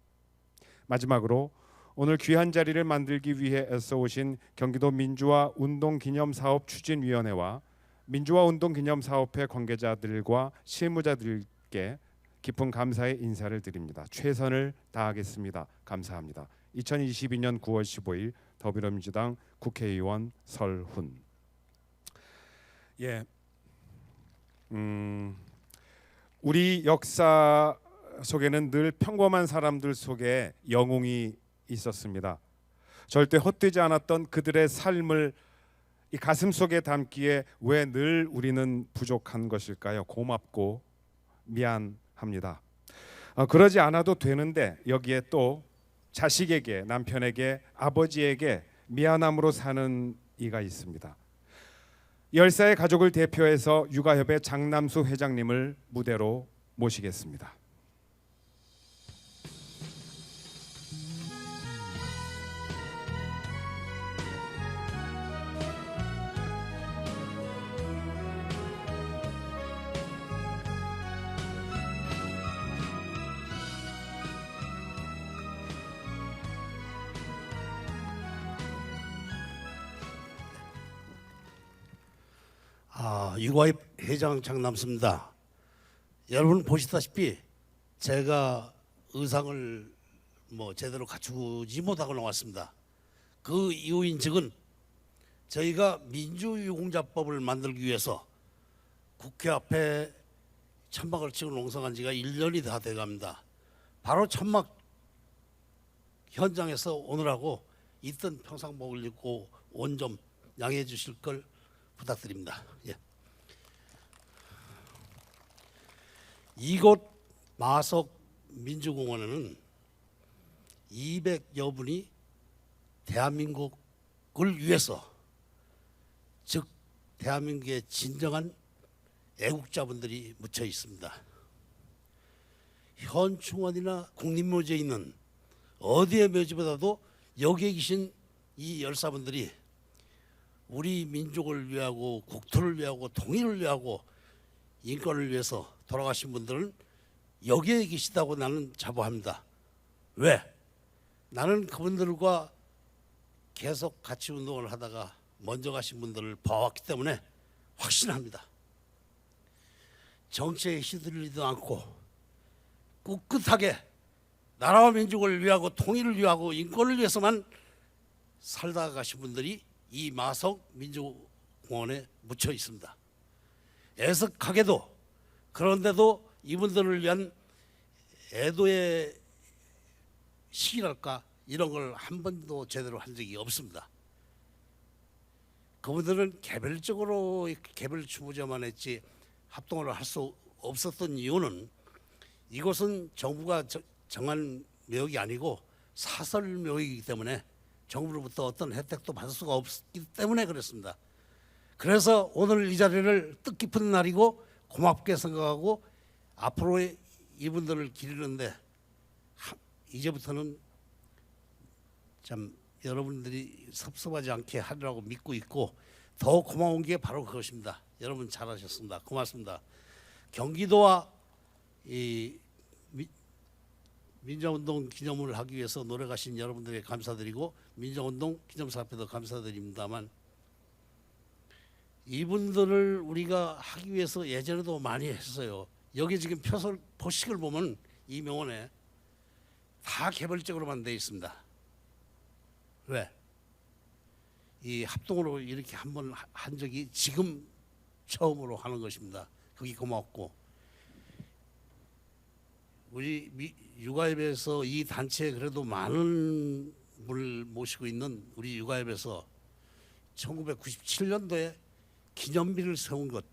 마지막으로 오늘 귀한 자리를 만들기 위해 애써오신 경기도 민주화운동기념사업 추진위원회와 민주화운동기념사업회 관계자들과 실무자들께 깊은 감사의 인사를 드립니다. 최선을 다하겠습니다. 감사합니다. 2022년 9월 15일 더불어민주당 국회의원 설훈. 우리 역사 속에는 늘 평범한 사람들 속에 영웅이 있었습니다. 절대 헛되지 않았던 그들의 삶을 이 가슴 속에 담기에 왜 늘 우리는 부족한 것일까요? 고맙고 미안합니다. 그러지 않아도 되는데 여기에 또 자식에게, 남편에게, 아버지에게 미안함으로 사는 이가 있습니다. 열사의 가족을 대표해서 육아협회 장남수 회장님을 무대로 모시겠습니다. 육아협 회장 장남수입니다. 여러분 보시다시피 제가 의상을 제대로 갖추지 못하고 나왔습니다. 그 이유인즉은 저희가 민주유공자법을 만들기 위해서 국회 앞에 천막을 치고 농성한 지가 1년이 다 돼갑니다. 바로 천막 현장에서 오늘하고 있던 평상복을 입고 온 점 양해해 주실 걸 부탁드립니다. 예. 이곳 마석 민주공원에는 200여 분이 대한민국을 위해서, 즉 대한민국의 진정한 애국자분들이 묻혀 있습니다. 현충원이나 국립묘지에 있는 어디의 묘지보다도 여기에 계신 이 열사분들이 우리 민족을 위하고 국토를 위하고 통일을 위하고 인권을 위해서 돌아가신 분들은 여기에 계시다고 나는 자부합니다. 왜? 나는 그분들과 계속 같이 운동을 하다가 먼저 가신 분들을 봐왔기 때문에 확신합니다. 정치에 휘둘리지도 않고 꿋꿋하게 나라와 민족을 위하고 통일을 위하고 인권을 위해서만 살다가 가신 분들이 이 마석 민주공원에 묻혀 있습니다. 애석하게도 그런데도 이분들을 위한 애도의 시랄까 이런 걸 한 번도 제대로 한 적이 없습니다. 그분들은 개별적으로 개별 추모제만 했지 합동을 할 수 없었던 이유는 이곳은 정부가 정한 묘역이 아니고 사설 묘역이기 때문에 정부로부터 어떤 혜택도 받을 수가 없기 때문에 그렇습니다. 그래서 오늘 이 자리를 뜻깊은 날이고 고맙게 생각하고 앞으로의 이분들을 기리는데 이제부터는 참 여러분들이 섭섭하지 않게 하리라고 믿고 있고 더 고마운 게 바로 그것입니다. 여러분 잘하셨습니다. 고맙습니다. 경기도와 이 민주화운동 기념을 하기 위해서 노력하신 여러분들에게 감사드리고 민주화운동 기념사업회도 감사드립니다만 이분들을 우리가 하기 위해서 예전에도 많이 했어요. 여기 지금 표식을 보면 이 명원에 다 개별적으로만 돼 있습니다. 왜? 이 합동으로 이렇게 한번 한 적이 지금 처음으로 하는 것입니다. 그게 고맙고, 우리 육아협에서 이 단체에 그래도 많은 분을 모시고 있는 우리 육아협에서 1997년도에 기념비를 세운 것,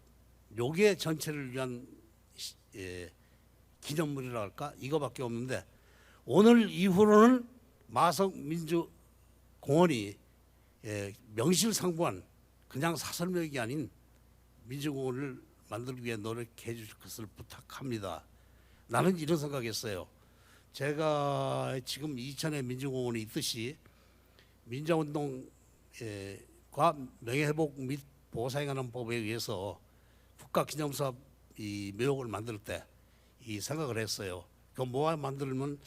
요게 전체를 위한 기념물이라 할까, 이거밖에 없는데, 오늘 이후로는 마석민주공원이 명실상부한 그냥 사설묘역이 아닌 민주공원을 만들기 위해 노력해 주실 것을 부탁합니다. 나는 이런 생각했어요. 제가 지금 이천에 민주공원이 있듯이 민주운동과 명예회복 및 보상하는 법에 의해서 국가기념사업 이 묘역을 만들 때 이 생각을 했어요. 그 뭐가 만들면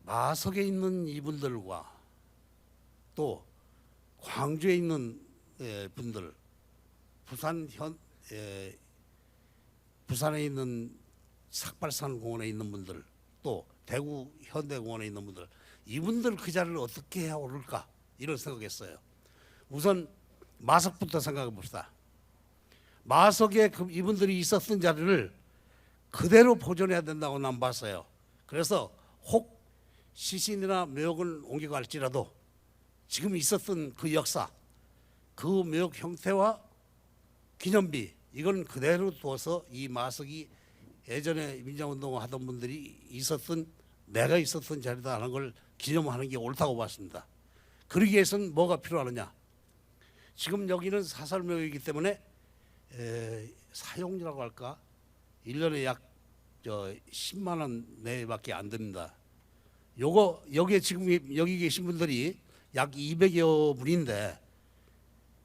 마석에 있는 이분들과 또 광주에 있는 분들, 부산에 있는 삭발산 공원에 있는 분들, 또 대구 현대공원에 있는 분들, 이분들 그 자리를 어떻게 해야 오를까 이런 생각했어요. 우선 마석부터 생각해 봅시다. 마석에 이분들이 있었던 자리를 그대로 보존해야 된다고 난 봤어요. 그래서 혹 시신이나 묘역을 옮겨갈지라도 지금 있었던 그 역사, 그 묘역 형태와 기념비, 이건 그대로 두어서 이 마석이 예전에 민주운동을 하던 분들이 있었던, 내가 있었던 자리다 하는 걸 기념하는 게 옳다고 봤습니다. 그러기 위해서는 뭐가 필요하느냐? 지금 여기는 사설묘역이기 때문에 사용료라고 할까? 1년에 약 10만 원 내외밖에 안 됩니다. 여기에 지금 여기 계신 분들이 약 200여 분인데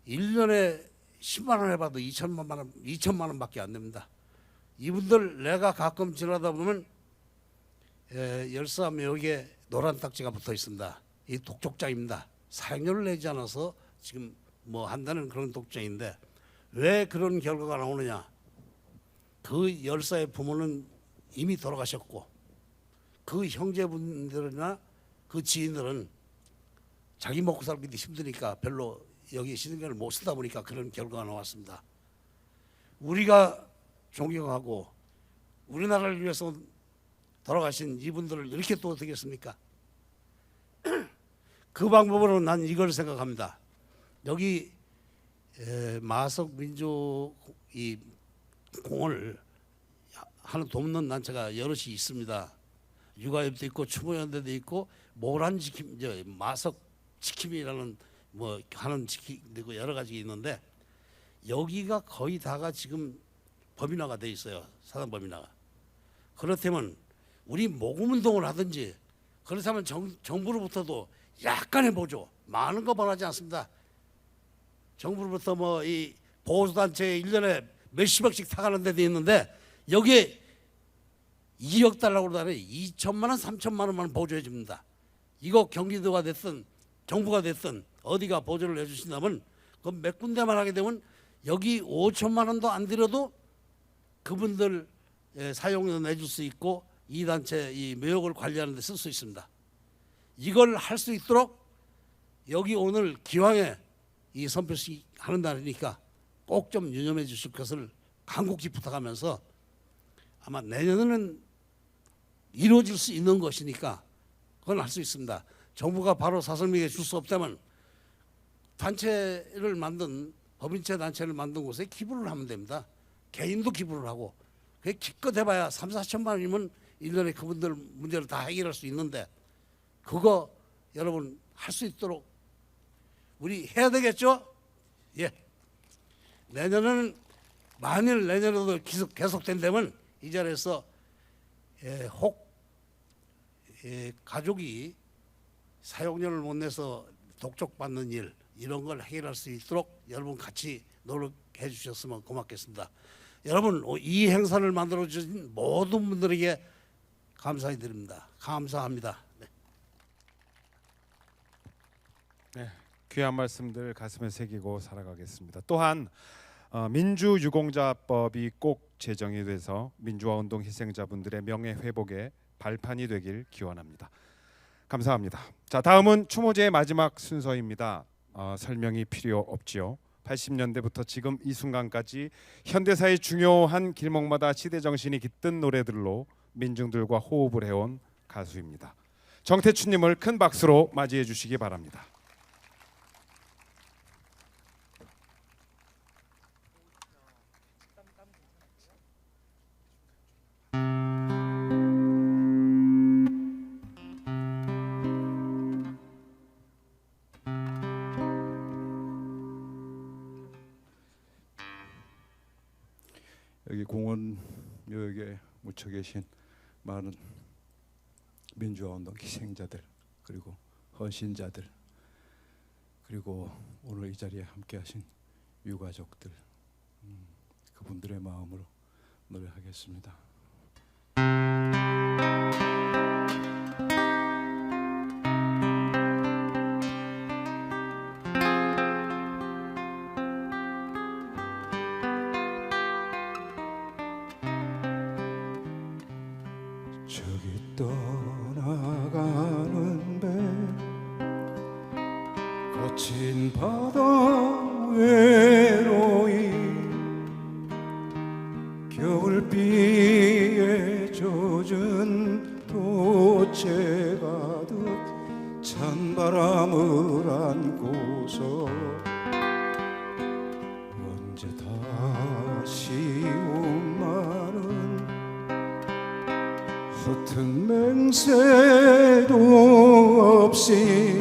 1년에 10만 원 해봐도 2천만 원밖에 안 됩니다. 이분들 내가 가끔 지나다 보면 열사묘역에 노란 딱지가 붙어 있습니다. 이 독촉장입니다. 사용료를 내지 않아서 지금 뭐 한다는 그런 독촉장인데, 왜 그런 결과가 나오느냐? 그 열사의 부모는 이미 돌아가셨고 그 형제분들이나 그 지인들은 자기 먹고 살기도 힘드니까 별로 여기 시민권을 못 쓰다 보니까 그런 결과가 나왔습니다. 우리가 존경하고 우리나라를 위해서 돌아가신 이분들을 이렇게 또 어떻겠습니까? 그 방법으로 난 이걸 생각합니다. 여기 마석민주 이 공원을 하는 돕는 단체가 여럿이 있습니다. 육아협도 있고 추모연대도 있고 모란 지킴, 마석 지킴이라는 뭐 하는 지키고 여러 가지 있는데, 여기가 거의 다가 지금 법인화가 돼 있어요. 사단 법인화가. 그렇다면 우리 모금 운동을 하든지, 그렇다면 정부로부터도 약간의 보조, 많은 거 바라지 않습니다. 정부로부터 뭐 이 보호단체에 1년에 몇십억씩 타가는 데도 있는데 여기에 2억 달라고 그러다니 2천만 원, 3천만 원만 보조해 줍니다. 이거 경기도가 됐든 정부가 됐든 어디가 보조를 해주신다면 그 몇 군데만 하게 되면 여기 5천만 원도 안 들여도 그분들 사용료 내줄 수 있고 이 단체 이 묘역을 관리하는 데 쓸 수 있습니다. 이걸 할 수 있도록 여기 오늘 기왕에 이 선표식 하는 날이니까 꼭 좀 유념해 주실 것을 간곡히 부탁하면서, 아마 내년에는 이루어질 수 있는 것이니까 그건 할 수 있습니다. 정부가 바로 사설미에 줄 수 없다면 단체를 만든, 법인체 단체를 만든 곳에 기부를 하면 됩니다. 개인도 기부를 하고, 그게 기껏 해봐야 3, 4천만 원이면 1년에 그분들 문제를 다 해결할 수 있는데, 그거 여러분 할 수 있도록 우리 해야 되겠죠? 예. 내년은 만일 내년에도 계속된다면 이 자리에서 혹 가족이 사용료를 못 내서 독촉받는 일, 이런 걸 해결할 수 있도록 여러분 같이 노력해 주셨으면 고맙겠습니다. 여러분 이 행사를 만들어 주신 모든 분들에게 감사해 드립니다. 감사합니다. 네. 네, 귀한 말씀들 가슴에 새기고 살아가겠습니다. 또한 민주유공자법이 꼭 제정이 돼서 민주화운동 희생자분들의 명예 회복에 발판이 되길 기원합니다. 감사합니다. 자, 다음은 추모제의 마지막 순서입니다. 설명이 필요 없지요. 80년대부터 지금 이 순간까지 현대사의 중요한 길목마다 시대 정신이 깃든 노래들로 민중들과 호흡을 해온 가수입니다. 정태춘님을 큰 박수로 맞이해 주시기 바랍니다. 여기 공원역에 묻혀 계신 많은 민주화운동 희생자들, 그리고 헌신자들, 그리고 오늘 이 자리에 함께하신 유가족들, 그분들의 마음으로 노래하겠습니다. 저기 떠나가는 배, 거친 바다 외로이 겨울비에 젖은 돛체 가득 찬바람을 안고서 언제 다시 온마는 허튼 맹세도 없이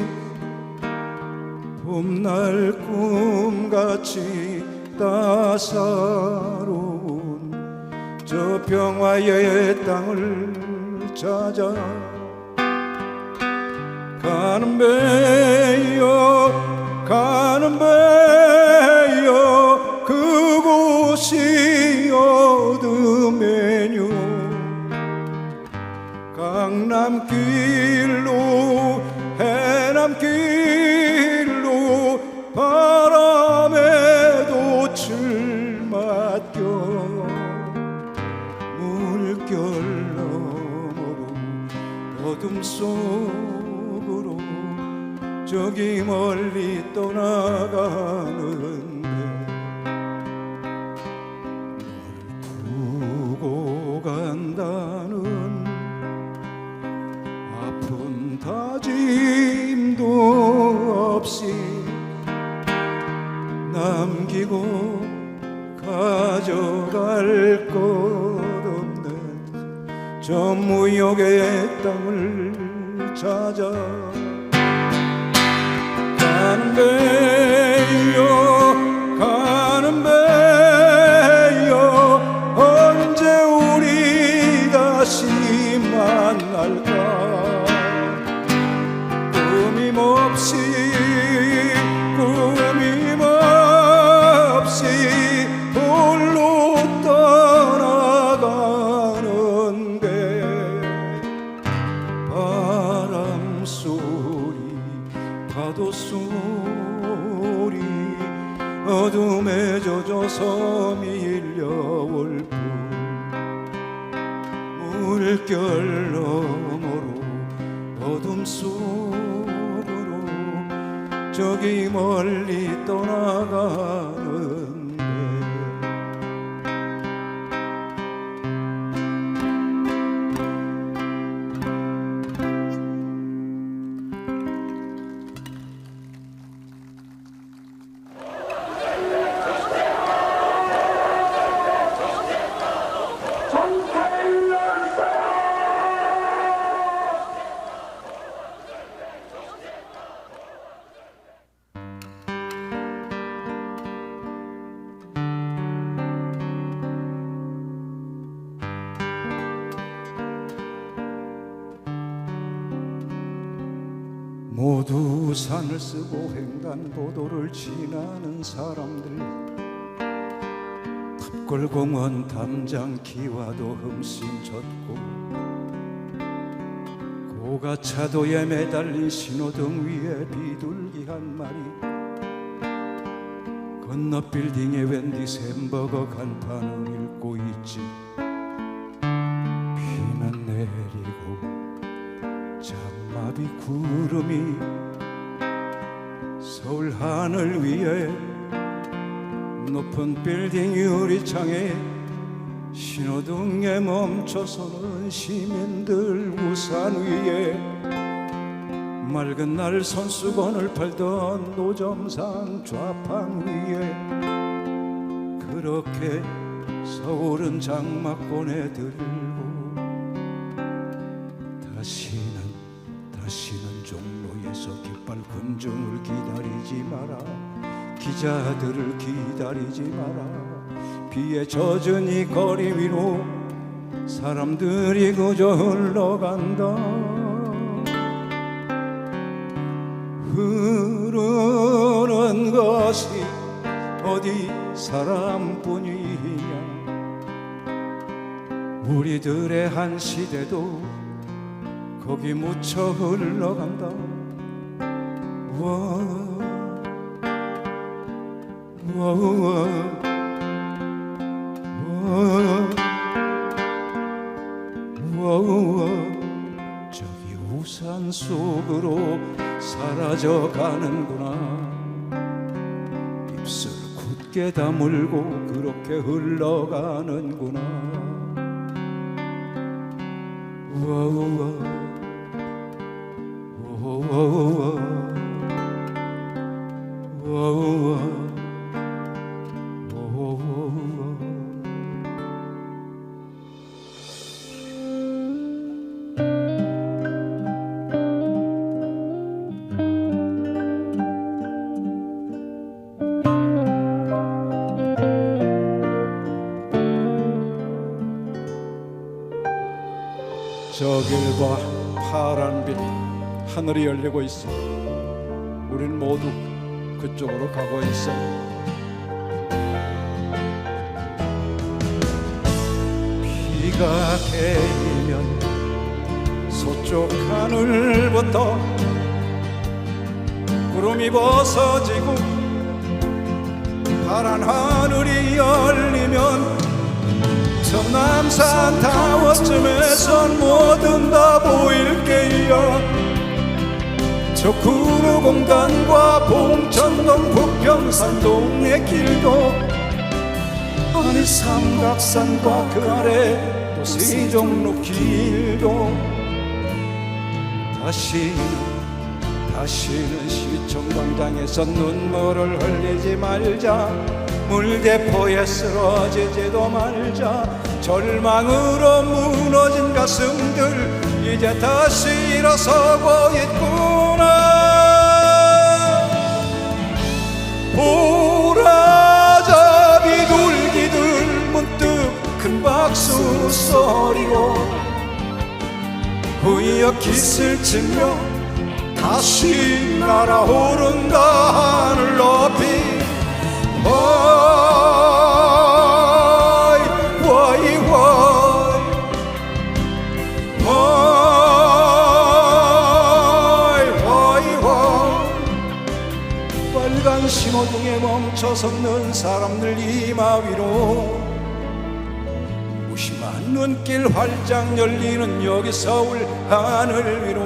봄날 꿈같이 따사로운 저 평화의 땅을 찾아 가는 배여 가는 배여 그곳이 어둠에뇨 강남길로 해남길로 바람에 돛을 맡겨 물결 너머로 어둠 속으로 저기 멀리 떠나가는데 너를 두고 간다는 아픈 다짐도 없이 남기고 가져갈 것 없는 저 무역의 땅을 찾아 가는 배요 가는 배요 언제 우리 다시 만날까 꾸밈없이 홀로 떠나가는데 바람 소리 파도 소리 어둠에 젖어서 밀려올 뿐 물결 너머로 어둠 속으로 저기 멀리 떠나가는데 모두 산을 쓰고 횡단보도를 지나는 사람들 탑골공원 담장키와도 흠씬 젖고 고가차도에 매달린 신호등 위에 비둘기 한 마리 건너 빌딩에 웬디스 햄버거 간판을 읽고 있지. 비는 내리고 장마비 구름이 서울 하늘 위에 높은 빌딩 유리창에 신호등에 멈춰서는 시민들 우산 위에 맑은 날 손수건을 팔던 노점상 좌판 위에 그렇게 서울은 장마권에 들고 다시는 종로에서 깃발 군중을 기다리지 마라. 기자들을 기다리지 마라. 비에 젖은 이 거리 위로 사람들이 그저 흘러간다. 흐르는 것이 어디 사람뿐이냐. 우리들의 한 시대도 거기 묻혀 흘러간다. 저기 우산 속으로 사라져 가는구나. 입술 굳게 다물고 그렇게 흘러가는구나. 저길 봐, 파란 빛, 하늘이 열리고 있어. 우린 모두 그쪽으로 가고 있어. 비가 내리면 서쪽 하늘부터 구름이 벗어지고 파란 하늘이 열리면 전남산 타워쯤에선 뭐든 다 보일게요. 저 구로공단과 봉천동 북평산동의 길도 아니 삼각산과 그 아래 또 세종로 길도 다시는 시청광장에서 눈물을 흘리지 말자. 물대포에 쓰러지지도 말자. 절망으로 무너진 가슴들 이제 다시 일어서고 있구나. 보라자 비둘기들 문득 큰 박수 소리로 후이어 깃을 치며 다시 날아오른다 하늘 높이. 빨간 신호등에 멈춰 섰는 사람들 이마 위로 무심한 눈길 활짝 열리는 여기 서울 하늘 위로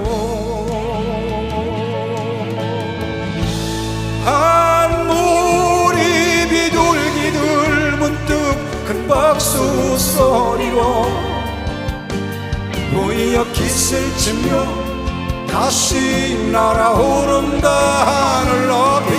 한무리 비둘기들 문득 큰 박수 소리로 보이어 깃을 치며 다시 날아오른다 하늘 높이.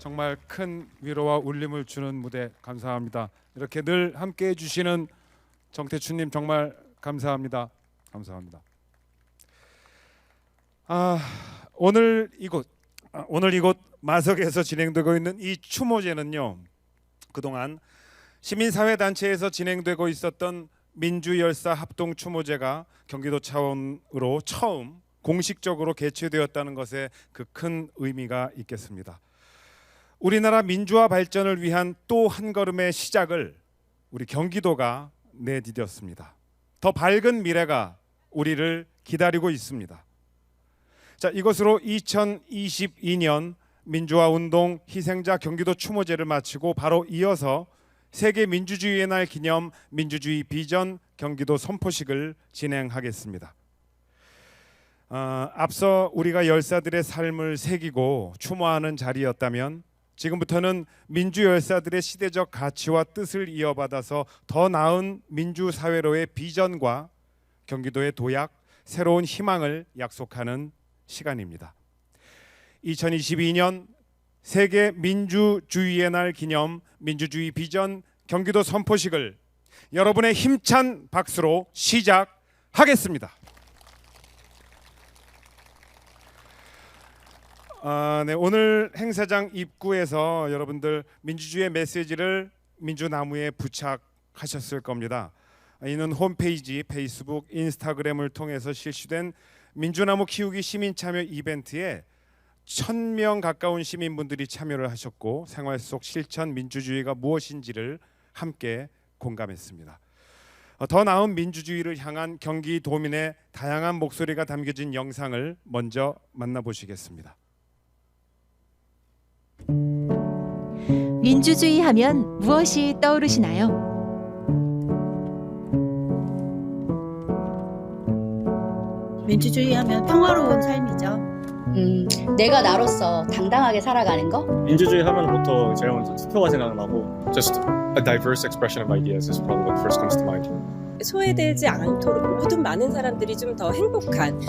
정말 큰 위로와 울림을 주는 무대 감사합니다. 이렇게 늘 함께해 주시는 정태춘님 정말 감사합니다. 감사합니다. 오늘 이곳 마석에서 진행되고 있는 이 추모제는요, 그동안 시민사회단체에서 진행되고 있었던 민주열사 합동 추모제가 경기도 차원으로 처음 공식적으로 개최되었다는 것에 그 큰 의미가 있겠습니다. 우리나라 민주화 발전을 위한 또 한 걸음의 시작을 우리 경기도가 내디뎠습니다. 더 밝은 미래가 우리를 기다리고 있습니다. 자, 이것으로 2022년 민주화 운동 희생자 경기도 추모제를 마치고 바로 이어서 세계 민주주의의 날 기념 민주주의 비전 경기도 선포식을 진행하겠습니다. 앞서 우리가 열사들의 삶을 새기고 추모하는 자리였다면 지금부터는 민주 열사들의 시대적 가치와 뜻을 이어받아서 더 나은 민주 사회로의 비전과 경기도의 도약, 새로운 희망을 약속하는 시간입니다. 2022년 세계 민주주의의 날 기념 민주주의 비전 경기도 선포식을 여러분의 힘찬 박수로 시작하겠습니다. 네, 오늘 행사장 입구에서 여러분들 민주주의의 메시지를 민주나무에 부착하셨을 겁니다. 이는 홈페이지, 페이스북, 인스타그램을 통해서 실시된 민주나무 키우기 시민참여 이벤트에 1000명 가까운 시민분들이 참여를 하셨고 생활 속 실천 민주주의가 무엇인지를 함께 공감했습니다. 더 나은 민주주의를 향한 경기도민의 다양한 목소리가 담겨진 영상을 먼저 만나보시겠습니다. 민주주의 하면 무엇이 떠오르시나요? 민주주의 하면 평화로운 삶이죠. 내가 나로서 당당하게 살아가는 거? 민주주의 하면 보통 제일 먼저 투표가 생각나고 Just a diverse expression of ideas is probably what first comes to mind. 소외되지 않도록 모든 많은 사람들이 좀 더 행복한,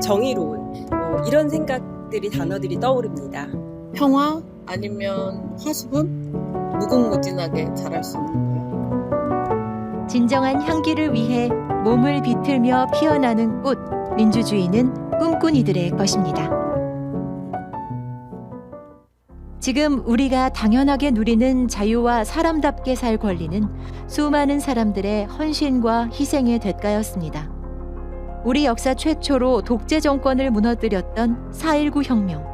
정의로운 이런 생각들이 단어들이 떠오릅니다. 평화 아니면 화수분? 무궁무진하게 자랄 수 있는 거예요. 진정한 향기를 위해 몸을 비틀며 피어나는 꽃, 민주주의는 꿈꾼이들의 것입니다. 지금 우리가 당연하게 누리는 자유와 사람답게 살 권리는 수많은 사람들의 헌신과 희생의 대가였습니다. 우리 역사 최초로 독재 정권을 무너뜨렸던 4.19 혁명.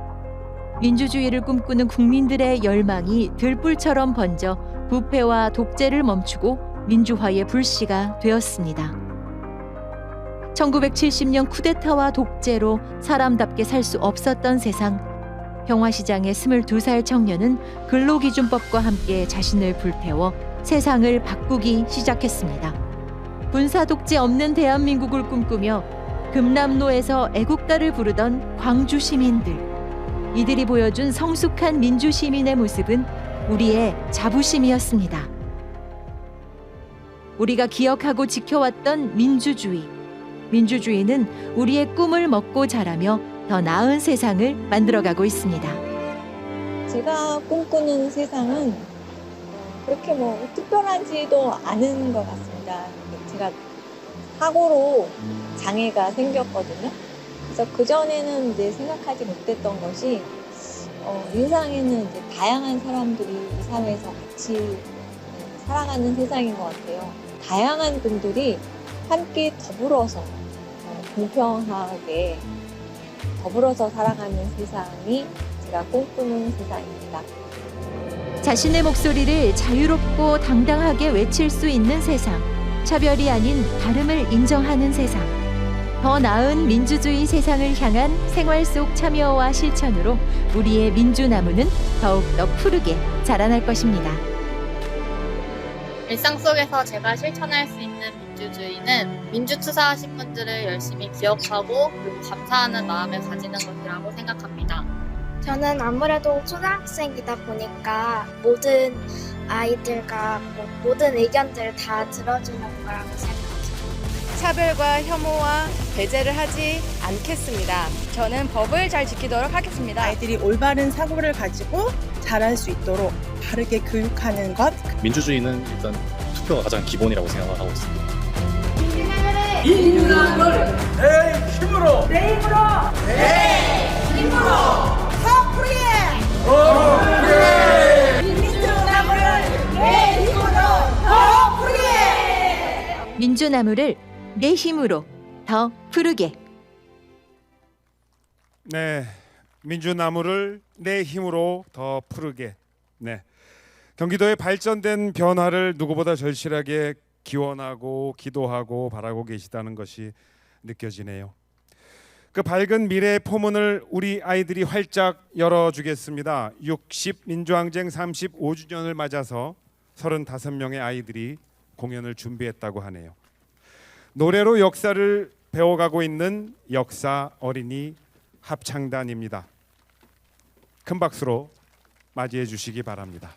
민주주의를 꿈꾸는 국민들의 열망이 들불처럼 번져 부패와 독재를 멈추고 민주화의 불씨가 되었습니다. 1970년 쿠데타와 독재로 사람답게 살 수 없었던 세상. 평화시장의 22살 청년은 근로기준법과 함께 자신을 불태워 세상을 바꾸기 시작했습니다. 군사독재 없는 대한민국을 꿈꾸며 금남로에서 애국가를 부르던 광주 시민들. 이들이 보여준 성숙한 민주시민의 모습은 우리의 자부심이었습니다. 우리가 기억하고 지켜왔던 민주주의. 민주주의는 우리의 꿈을 먹고 자라며 더 나은 세상을 만들어가고 있습니다. 제가 꿈꾸는 세상은 그렇게 특별하지도 않은 것 같습니다. 제가 사고로 장애가 생겼거든요. 그래서 그전에는 생각하지 못했던 것이 인상에는 다양한 사람들이 이 사회에서 같이 살아가는 세상인 것 같아요. 다양한 분들이 함께 더불어서 공평하게 더불어서 살아가는 세상이 제가 꿈꾸는 세상입니다. 자신의 목소리를 자유롭고 당당하게 외칠 수 있는 세상. 차별이 아닌 다름을 인정하는 세상. 더 나은 민주주의 세상을 향한 생활 속 참여와 실천으로 우리의 민주나무는 더욱더 푸르게 자라날 것입니다. 일상 속에서 제가 실천할 수 있는 민주주의는 민주투사하신 분들을 열심히 기억하고 그리고 감사하는 마음을 가지는 것이라고 생각합니다. 저는 아무래도 초등학생이다 보니까 모든 아이들과 모든 의견들을 다 들어주는 거라고 생각해요. 차별과 혐오와 배제를 하지 않겠습니다. 저는 법을 잘 지키도록 하겠습니다. 아이들이 올바른 사고를 가지고 자랄 수 있도록 바르게 교육하는 것. 민주주의는 일단 투표가 가장 기본이라고 생각을 하고 있습니다. 민주당을 내 힘으로 내 힘으로 민주나무를 내 힘으로 더 푸르게. 네, 민주나무를 내 힘으로 더 푸르게. 네, 경기도의 발전된 변화를 누구보다 절실하게 기원하고 기도하고 바라고 계시다는 것이 느껴지네요. 그 밝은 미래의 포문을 우리 아이들이 활짝 열어주겠습니다. 60 민주항쟁 35주년을 맞아서 35명의 아이들이 공연을 준비했다고 하네요. 노래로 역사를 배워가고 있는 역사 어린이 합창단입니다. 큰 박수로 맞이해 주시기 바랍니다.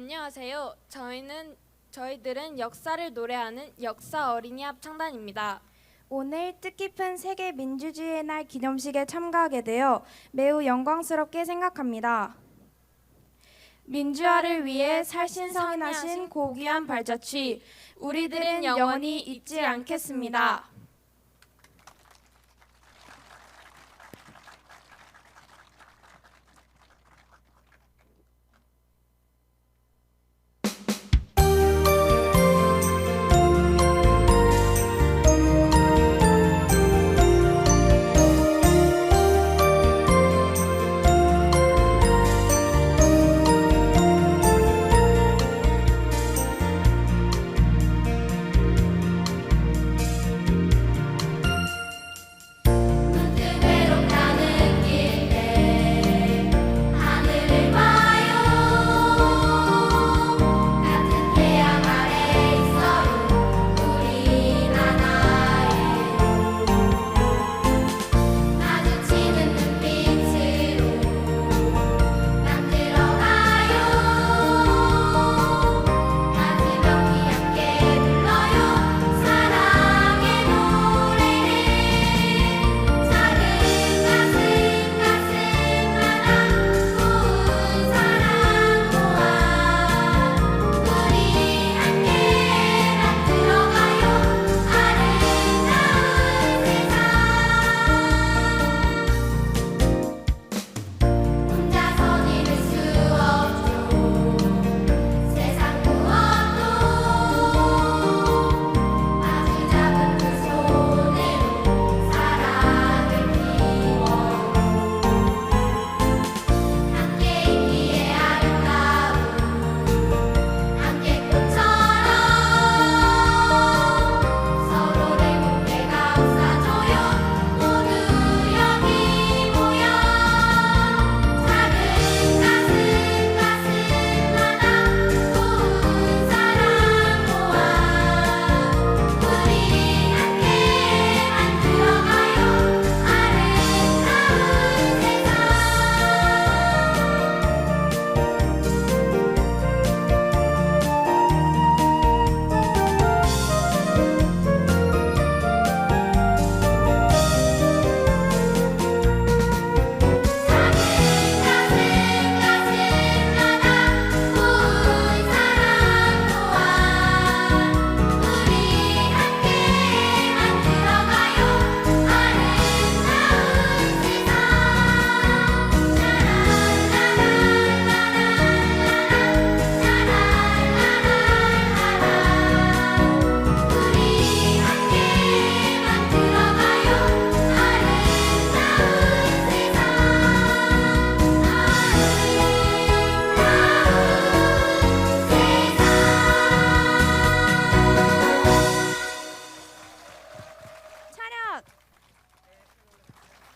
안녕하세요. 저희들은 역사를 노래하는 역사 어린이 합창단입니다. 오늘 뜻깊은 세계 민주주의의 날 기념식에 참가하게 되어 매우 영광스럽게 생각합니다. 민주화를 위해 살신성인하신 고귀한 발자취, 우리들은 영원히 잊지 않겠습니다.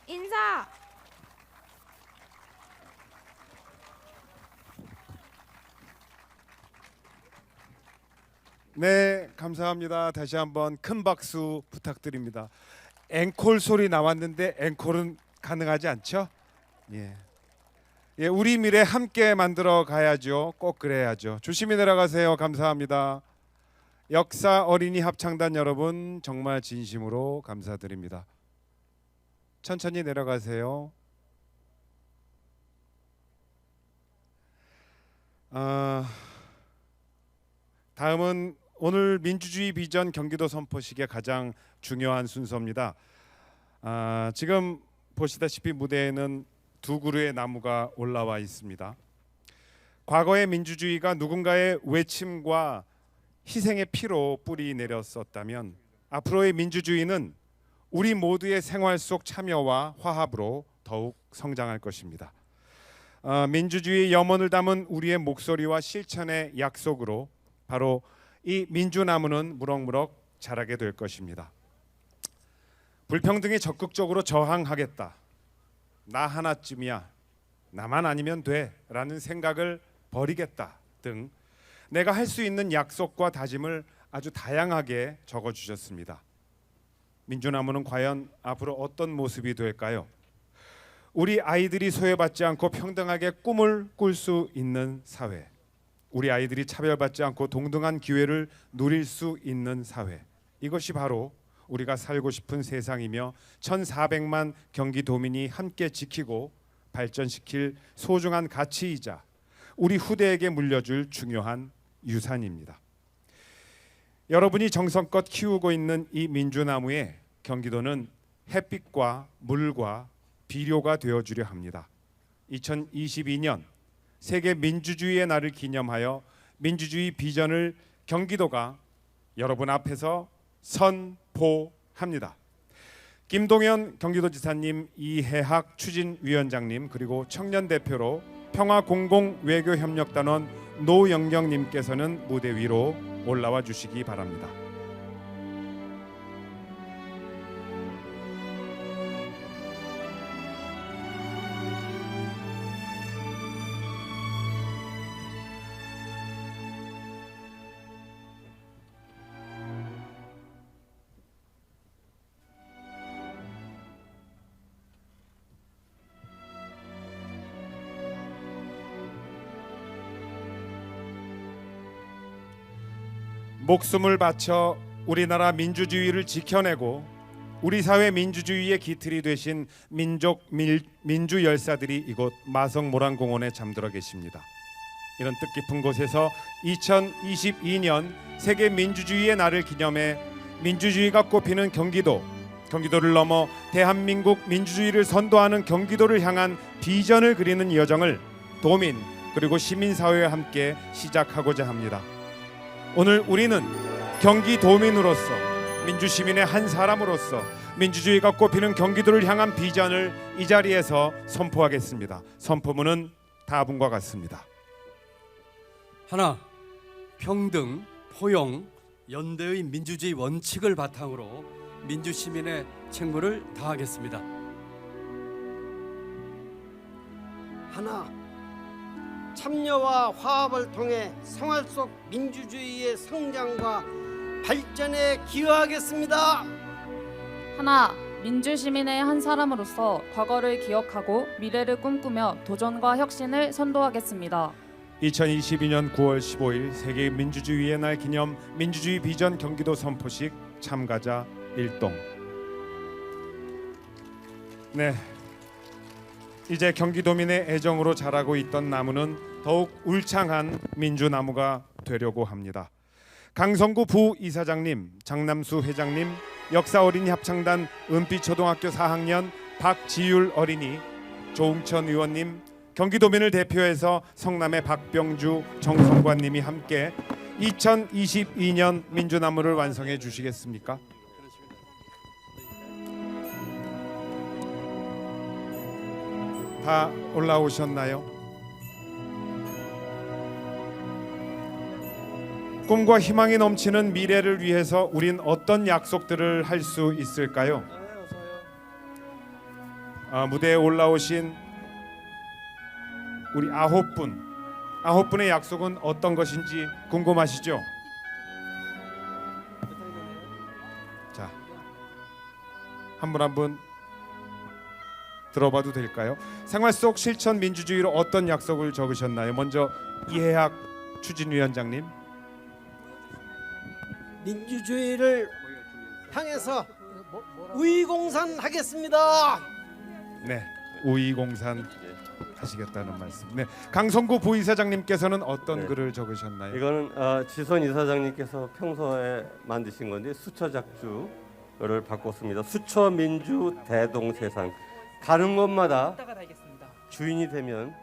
인사. 네, 감사합니다. 다시 한번 큰 박수 부탁드립니다. 앵콜 소리 나왔는데 앵콜은 가능하지 않죠? 예. 예, 우리 미래 함께 만들어 가야죠. 꼭 그래야죠. 조심히 내려가세요. 감사합니다. 역사 어린이 합창단 여러분 정말 진심으로 감사드립니다. 천천히 내려가세요. 다음은 오늘 민주주의 비전 경기도 선포식의 가장 중요한 순서입니다. 지금 보시다시피 무대에는 두 그루의 나무가 올라와 있습니다. 과거의 민주주의가 누군가의 외침과 희생의 피로 뿌리 내렸었다면 앞으로의 민주주의는 우리 모두의 생활 속 참여와 화합으로 더욱 성장할 것입니다. 민주주의의 염원을 담은 우리의 목소리와 실천의 약속으로 바로 이 민주나무는 무럭무럭 자라게 될 것입니다. 불평등에 적극적으로 저항하겠다. 나 하나쯤이야. 나만 아니면 돼. 라는 생각을 버리겠다 등 내가 할 수 있는 약속과 다짐을 아주 다양하게 적어주셨습니다. 민주나무는 과연 앞으로 어떤 모습이 될까요? 우리 아이들이 소외받지 않고 평등하게 꿈을 꿀 수 있는 사회, 우리 아이들이 차별받지 않고 동등한 기회를 누릴 수 있는 사회. 이것이 바로 우리가 살고 싶은 세상이며 1,400만 경기도민이 함께 지키고 발전시킬 소중한 가치이자 우리 후대에게 물려줄 중요한 유산입니다. 여러분이 정성껏 키우고 있는 이 민주나무에 경기도는 햇빛과 물과 비료가 되어주려 합니다. 2022년 세계 민주주의의 날을 기념하여 민주주의 비전을 경기도가 여러분 앞에서 선포합니다. 김동연 경기도지사님, 이해학 추진위원장님, 그리고 청년대표로 평화공공외교협력단원 노영경님께서는 무대 위로 올라와 주시기 바랍니다. 목숨을 바쳐 우리나라 민주주의를 지켜내고 우리 사회 민주주의의 기틀이 되신 민주 열사들이 이곳 마성모란공원에 잠들어 계십니다. 이런 뜻깊은 곳에서 2022년 세계 민주주의의 날을 기념해 민주주의가 꽃피는 경기도를 넘어 대한민국 민주주의를 선도하는 경기도를 향한 비전을 그리는 여정을 도민 그리고 시민사회와 함께 시작하고자 합니다. 오늘 우리는 경기도민으로서 민주시민의 한 사람으로서 민주주의가 꽃피는 경기도를 향한 비전을 이 자리에서 선포하겠습니다. 선포문은 다음과 같습니다. 하나, 평등, 포용, 연대의 민주주의 원칙을 바탕으로 민주시민의 책무를 다하겠습니다. 하나, 참여와 화합을 통해 생활 속 민주주의의 성장과 발전에 기여하겠습니다. 하나, 민주시민의 한 사람으로서 과거를 기억하고 미래를 꿈꾸며 도전과 혁신을 선도하겠습니다. 2022년 9월 15일 세계 민주주의의 날 기념 민주주의 비전 경기도 선포식 참가자 1동. 네, 이제 경기도민의 애정으로 자라고 있던 나무는 더욱 울창한 민주나무가 되려고 합니다. 강성구 부이사장님, 장남수 회장님, 역사어린이 합창단 은빛초등학교 4학년 박지율 어린이, 조웅천 의원님, 경기도민을 대표해서 성남의 박병주, 정성관님이 함께 2022년 민주나무를 완성해 주시겠습니까? 다 올라오셨나요? 꿈과 희망이 넘치는 미래를 위해서 우린 어떤 약속들을 할 수 있을까요? 무대에 올라오신 우리 9분의 약속은 어떤 것인지 궁금하시죠? 자, 한 분 한 분 들어봐도 될까요? 생활 속 실천 민주주의로 어떤 약속을 적으셨나요? 먼저 이해학 추진위원장님. 민주주의를 향해서 우위공산하겠습니다. 네, 우위공산 하시겠다는 말씀. 네, 강성구 부이사장님께서는 어떤 글을 적으셨나요? 이거는 지선 이사장님께서 평소에 만드신 건데 수처작주를 바꿨습니다. 수처민주 대동세상. 가는 곳마다 주인이 되면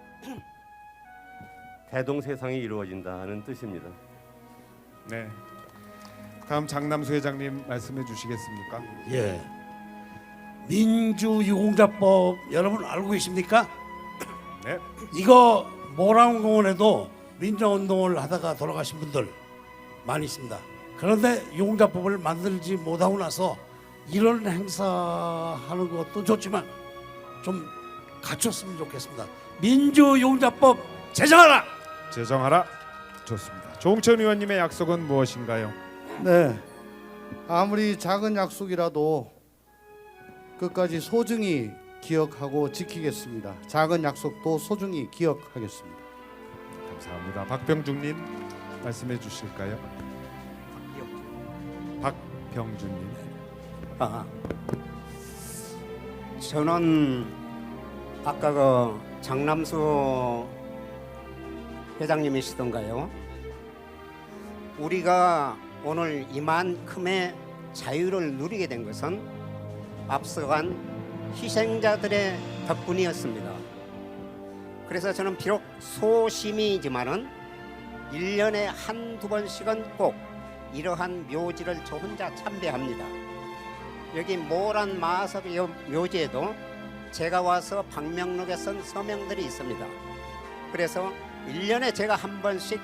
대동세상이 이루어진다는 뜻입니다. 네. 다음 장남수 회장님 말씀해 주시겠습니까? 예. 민주유공자법 여러분 알고 계십니까? 네. 이거 모란공원에도 민주운동을 하다가 돌아가신 분들 많이 있습니다. 그런데 유공자법을 만들지 못하고 나서 이런 행사하는 것도 좋지만 좀 갖췄으면 좋겠습니다. 민주유공자법 제정하라. 제정하라. 좋습니다. 조홍천 의원님의 약속은 무엇인가요? 네, 아무리 작은 약속이라도 끝까지 소중히 기억하고 지키겠습니다. 작은 약속도 소중히 기억하겠습니다. 감사합니다. 박병준님 말씀해 주실까요? 박병준님. 저는 아까 그 장남수 회장님이시던가요? 우리가 오늘 이만큼의 자유를 누리게 된 것은 앞서간 희생자들의 덕분이었습니다. 그래서 저는 비록 소심이지만은 1년에 한두 번씩은 꼭 이러한 묘지를 저 혼자 참배합니다. 여기 모란 마석 묘지에도 제가 와서 방명록에 쓴 서명들이 있습니다. 그래서 1년에 제가 한 번씩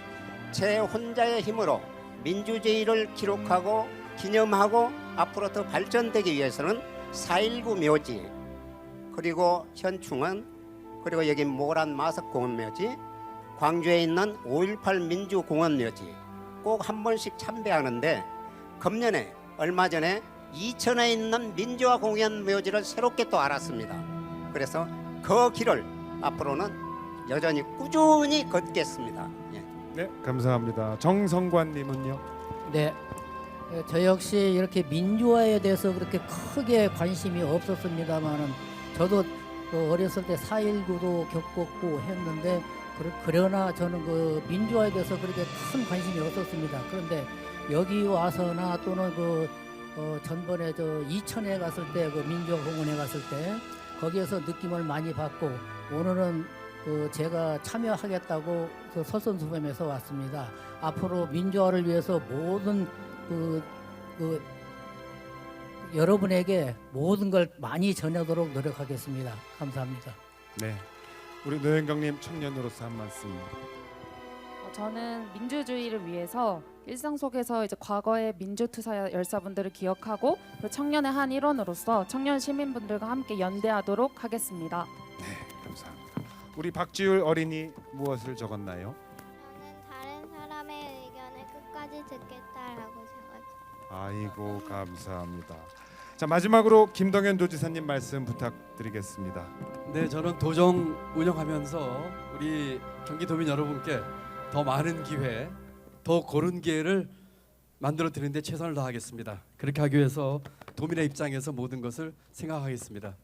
제 혼자의 힘으로 민주주의를 기록하고 기념하고 앞으로 더 발전되기 위해서는 4.19 묘지, 그리고 현충원, 그리고 여기 모란 마석공원 묘지, 광주에 있는 5.18 민주공원 묘지 꼭 한 번씩 참배하는데, 금년에 얼마 전에 이천에 있는 민주화 공연 묘지를 새롭게 또 알았습니다. 그래서 그 길을 앞으로는 여전히 꾸준히 걷겠습니다. 예. 네, 감사합니다. 정성관님은요? 네, 저 역시 이렇게 민주화에 대해서 그렇게 크게 관심이 없었습니다만은 저도 어렸을 때 4.19도 겪었고 했는데 그러나 저는 그 민주화에 대해서 그렇게 큰 관심이 없었습니다. 그런데 여기 와서나 또는 전번에 저 이천에 갔을 때 그 민주화 공원에 갔을 때 거기에서 느낌을 많이 받고 오늘은 제가 참여하겠다고 그 설선수범에서 왔습니다. 앞으로 민주화를 위해서 모든 여러분에게 모든 걸 많이 전하도록 노력하겠습니다. 감사합니다. 네, 우리 노현경님 청년으로서 한 말씀. 저는 민주주의를 위해서 일상 속에서 이제 과거의 민주투사 열사분들을 기억하고 그 청년의 한 일원으로서 청년 시민분들과 함께 연대하도록 하겠습니다. 네, 감사합니다. 우리 박지율 어린이 무엇을 적었나요? 다른 사람의 의견을 끝까지 듣겠다라고 적었어요. 아이고, 감사합니다. 자, 마지막으로 김동연 도지사님 말씀 부탁드리겠습니다. 네, 저는 도정 운영하면서 우리 경기도민 여러분께 더 많은 기회, 더 고른 기회를 만들어 드리는데 최선을 다하겠습니다. 그렇게 하기 위해서 도민의 입장에서 모든 것을 생각하겠습니다.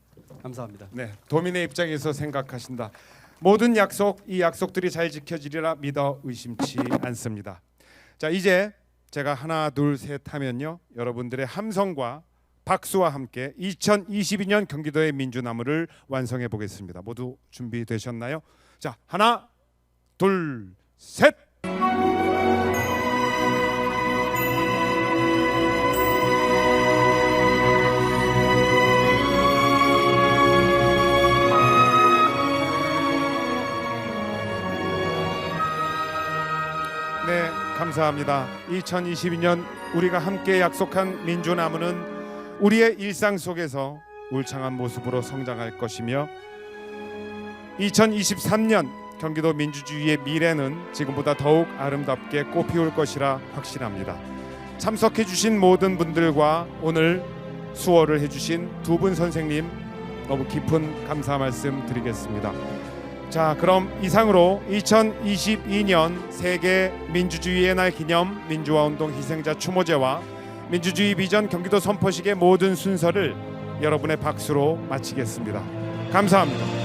감사합니다. 네, 도민의 입장에서 생각하신다. 모든 약속, 이 약속들이 잘 지켜지리라 믿어 의심치 않습니다. 자, 이제 제가 하나, 둘, 셋 하면요, 여러분들의 함성과 박수와 함께 2022년 경기도의 민주나무를 완성해 보겠습니다. 모두 준비되셨나요? 자, 하나, 둘, 셋. 네, 감사합니다. 2022년 우리가 함께 약속한 민주나무는 우리의 일상 속에서 울창한 모습으로 성장할 것이며 2023년 경기도 민주주의의 미래는 지금보다 더욱 아름답게 꽃피울 것이라 확신합니다. 참석해 주신 모든 분들과 오늘 수어를 해주신 두 분 선생님 너무 깊은 감사 말씀 드리겠습니다. 자, 그럼 이상으로 2022년 세계 민주주의의 날 기념 민주화운동 희생자 추모제와 민주주의 비전 경기도 선포식의 모든 순서를 여러분의 박수로 마치겠습니다. 감사합니다.